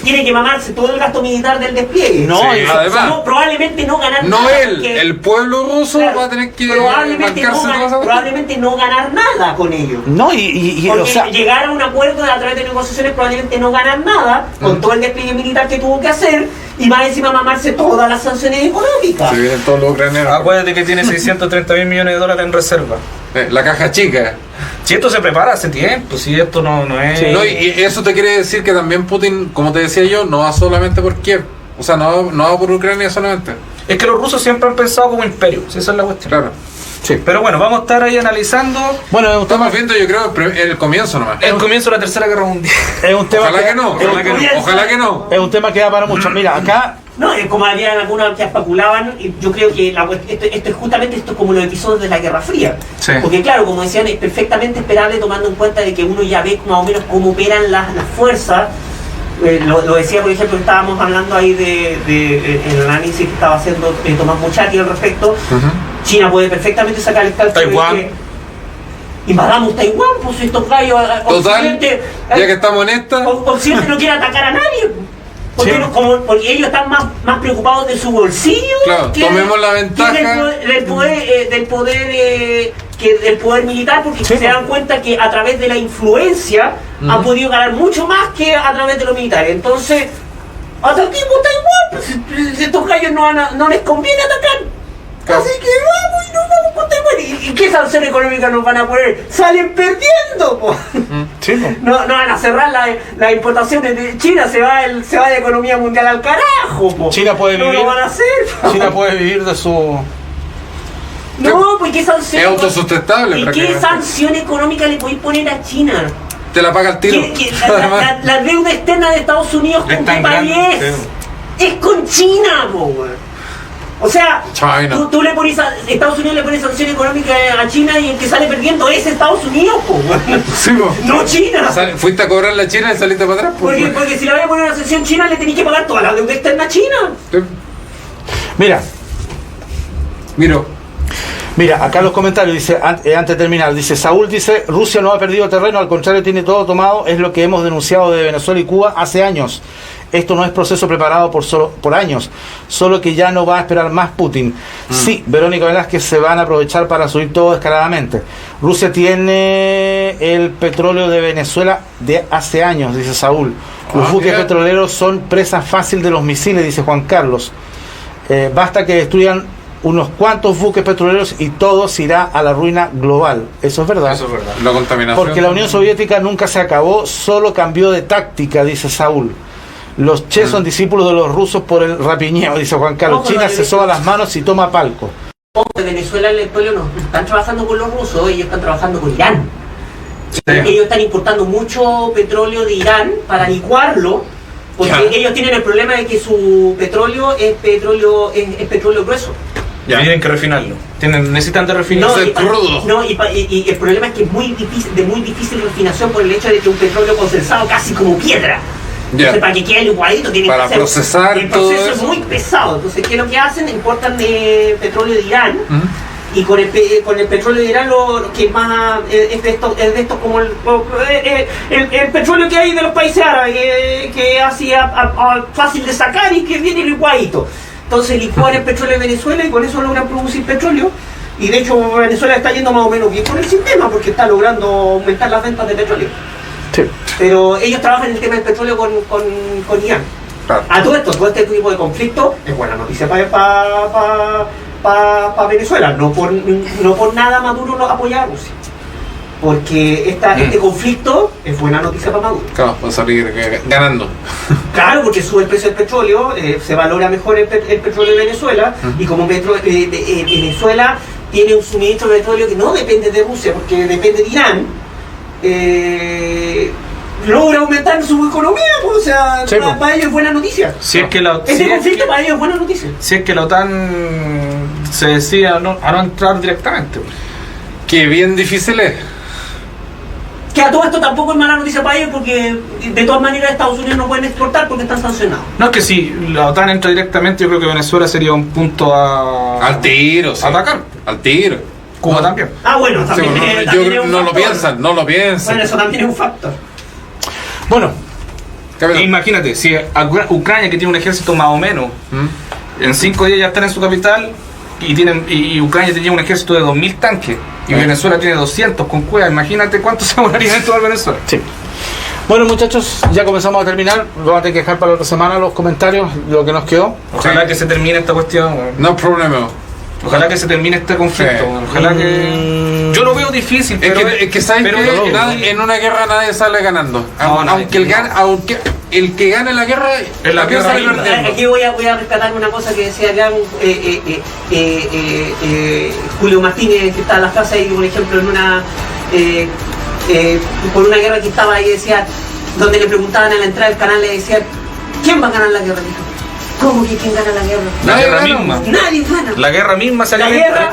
tiene que mamarse todo el gasto militar del despliegue. no, Sí, y- además. No, probablemente no ganar No nada. él, porque- el pueblo ruso claro, va a tener que probablemente bancarse no, toda esa probablemente no ganar nada con ello. no, y Porque o sea, llegar a un acuerdo a través de negociaciones probablemente no ganar nada con todo el despliegue militar que tuvo que hacer y más encima mamarse todas las sanciones económicas. Se vienen todos los ucranianos. Acuérdate que tiene 630 mil millones de dólares en reserva. La caja chica. Si esto se prepara hace tiempo, si esto no es... No, y eso te quiere decir que también Putin, como te decía yo, no va solamente por Kiev. O sea, no va por Ucrania solamente. Es que los rusos siempre han pensado como imperio, si esa es la cuestión. Claro. sí. Pero bueno, vamos a estar ahí analizando Bueno, es un tema, Estamos viendo, yo creo, el comienzo nomás. el comienzo de la Tercera Guerra Mundial. es un tema Ojalá que no, es un- ojalá que no, ojalá que no. es un tema que da para mucho. Mira, acá No, como había algunos que especulaban, y yo creo que esto es como los episodios de la Guerra Fría. Sí. Porque claro, como decían, es perfectamente esperable tomando en cuenta de que uno ya ve más o menos cómo operan las fuerzas. Lo decía, por ejemplo, estábamos hablando ahí el análisis que estaba haciendo Tomás Mochati al respecto. China puede perfectamente sacar el cálculo Taiwán. de que invadamos Taiwán, pues estos gallos Total, Occidente, ya que estamos en esta, Occidente no quiere atacar a nadie. Porque, Sí. porque ellos están más preocupados de su bolsillo Claro, tomemos la ventaja. que del poder militar, porque Sí. se dan cuenta que a través de la influencia han podido ganar mucho más que a través de los militares. Entonces, ataquemos Taiwán, pues, estos gallos no les conviene atacar. Claro. Así que vamos y nos vamos con Taiwán. ¿Y qué sanción económica nos van a poner? ¡Salen perdiendo! Po. sí, pues. No van a cerrar las importaciones de China, se va la economía mundial al carajo. Po. China puede no vivir- lo van a hacer. Po. China puede vivir de su No, pues qué sanción. es autosustentable ¿Y qué prácticamente. sanción económica le podéis poner a China? Te la paga el tiro. La deuda externa de Estados Unidos Es con tan qué país grande, es con China, po, weón. O sea, China. tú le pones Estados Unidos le pone sanción económica a China y el que sale perdiendo es Estados Unidos, po, weón. Sí, po. No China. Fuiste a cobrar la China y saliste para atrás. po. Porque si le voy a poner una sanción china, le tenéis que pagar toda la deuda externa a China. Sí. Mira, Mira, acá los comentarios dice, antes de terminar, dice Saúl, dice, Rusia no ha perdido terreno, al contrario tiene todo tomado, es lo que hemos denunciado de Venezuela y Cuba hace años. Esto no es proceso preparado por años, solo que ya no va a esperar más Putin. Sí, Verónica Velázquez, se van a aprovechar para subir todo descaradamente. Rusia tiene el petróleo de Venezuela de hace años, dice Saúl. Los buques mira. petroleros son presa fácil de los misiles, dice Juan Carlos. Basta que destruyan unos cuantos buques petroleros y todo se irá a la ruina global. Eso es verdad. Eso es verdad. la contaminación. Porque la Unión Soviética nunca se acabó, solo cambió de táctica, dice Saúl. Los Che son discípulos de los rusos por el rapiñeo, dice Juan Carlos. Ojo, China no, se soba las manos y toma palco. De Venezuela el petróleo no están trabajando con los rusos, ellos están trabajando con Irán. Sí. Ellos están importando mucho petróleo de Irán para licuarlo, porque Ya. ellos tienen el problema de que su petróleo es petróleo grueso. Ya. Tienen que refinarlo. Necesitan de refinar. Ese crudo. Y el problema es que es muy difícil refinación por el hecho de que un petróleo condensado casi como piedra. Ya. Entonces, para que quede licuadito tiene Para que ser, procesar el todo proceso es eso. muy pesado. Entonces, ¿qué es lo que hacen? Importan petróleo de Irán. Y con el petróleo de Irán lo que más es de esto como el petróleo que hay de los países árabes, que es así fácil de sacar y que viene licuadito. Entonces licúan el petróleo de Venezuela y con eso logran producir petróleo. Y de hecho Venezuela está yendo más o menos bien con el sistema porque está logrando aumentar las ventas de petróleo. Sí. Pero ellos trabajan en el tema del petróleo con Irán. Claro. A todo este tipo de conflicto es buena noticia para Venezuela. No por nada Maduro no apoya a Rusia. Porque este conflicto es buena noticia para Maduro. Claro, va a salir ganando. Claro, porque sube el precio del petróleo, se valora mejor el petróleo de Venezuela, y como Venezuela tiene un suministro de petróleo que no depende de Rusia, porque depende de Irán, logra aumentar su economía, pues, o sea, Sí, pues. para ellos es buena noticia. Si es que la, Ese si es conflicto que- para ellos es buena noticia. si es que la OTAN se decide a no entrar directamente. Que bien difícil es. Que a todo esto tampoco es mala noticia para ellos, porque de todas maneras Estados Unidos no pueden exportar porque están sancionados. No, es que si la OTAN entra directamente, yo creo que Venezuela sería un punto a Al tiro, sí. atacar. Al tiro. Cuba No. también. Ah, bueno, Sí, también, no, también yo es creo- un no lo factor. piensan, no lo piensan. Bueno, eso también es un factor. Bueno, Capitán. Imagínate, si Ucrania, que tiene un ejército más o menos, en 5 días ya están en su capital, y Ucrania tenía un ejército de 2000 tanques, y Venezuela tiene 200 con cuevas, imagínate cuánto se demoraría en toda Venezuela. sí. Bueno, muchachos, ya comenzamos a terminar. Vamos a tener que dejar para la otra semana los comentarios, lo que nos quedó. Ojalá que se termine esta cuestión. No problema. Ojalá que se termine este conflicto. Sí. Ojalá que. Yo lo veo difícil, Es pero. que, ¿sabes pero qué? En una guerra nadie sale ganando. No, nadie. Aunque el que gane la guerra, En la también guerra sale misma. perdiendo. Aquí voy a rescatar una cosa que decía acá Julio Martínez, que está en las casas ahí, por ejemplo, en una por una guerra que estaba ahí, decía, donde le preguntaban a la entrada del canal, le decían, ¿quién va a ganar la guerra? Dijo, ¿cómo que quién gana la guerra? La Nadie guerra gana. misma. Nadie gana. La guerra misma se La alimenta. guerra,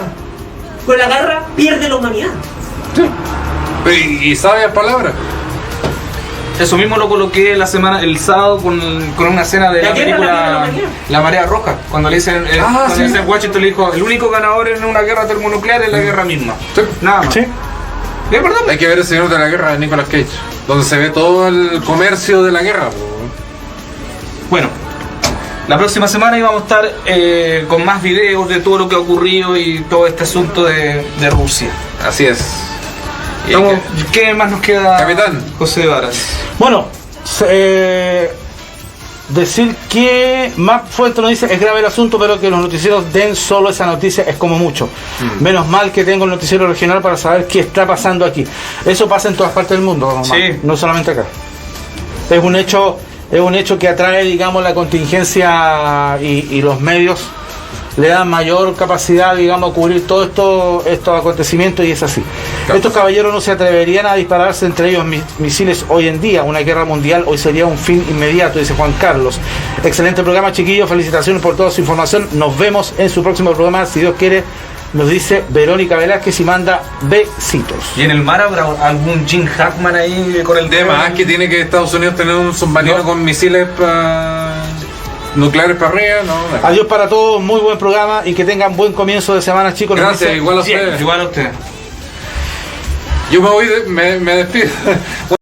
con la guerra pierde la humanidad. Y sabias palabras. Eso mismo lo coloqué el sábado con una escena de La la guerra, película la guerra. La Marea Roja. Cuando le dicen, cuando sí. le dicen Washington, le dijo, el único ganador en una guerra termonuclear es la guerra misma. Sí. Nada más. Sí. ¿Es verdad? Hay que ver El Señor de la Guerra de Nicolas Cage, donde se ve todo el comercio de la guerra. Bueno, la próxima semana íbamos a estar con más videos de todo lo que ha ocurrido y todo este asunto de Rusia. Así es. Y Estamos- ¿Qué más nos queda, Capitán. José Varas? Bueno, decir que más fuerte nos dice es grave el asunto, pero que los noticieros den solo esa noticia es como mucho. Menos mal que tengo el noticiero regional para saber qué está pasando aquí. Eso pasa en todas partes del mundo, Román, Sí. no solamente acá. Es un hecho que atrae, digamos, la contingencia y los medios le dan mayor capacidad, digamos, a cubrir todos estos acontecimientos, y es así. Claro. Estos caballeros no se atreverían a dispararse entre ellos misiles hoy en día. Una guerra mundial hoy sería un fin inmediato, dice Juan Carlos. Excelente programa, chiquillos, felicitaciones por toda su información. Nos vemos en su próximo programa, si Dios quiere, nos dice Verónica Velázquez, y manda besitos. ¿Y en el mar habrá algún Jim Hackman ahí con el Tema tema? es que tiene que Estados Unidos tener un submarino No. con misiles nucleares para arriba, no. Adiós para todos, muy buen programa y que tengan buen comienzo de semana, chicos. Nos Gracias, dice igual a Bien, ustedes. igual a usted. Yo me voy, me despido.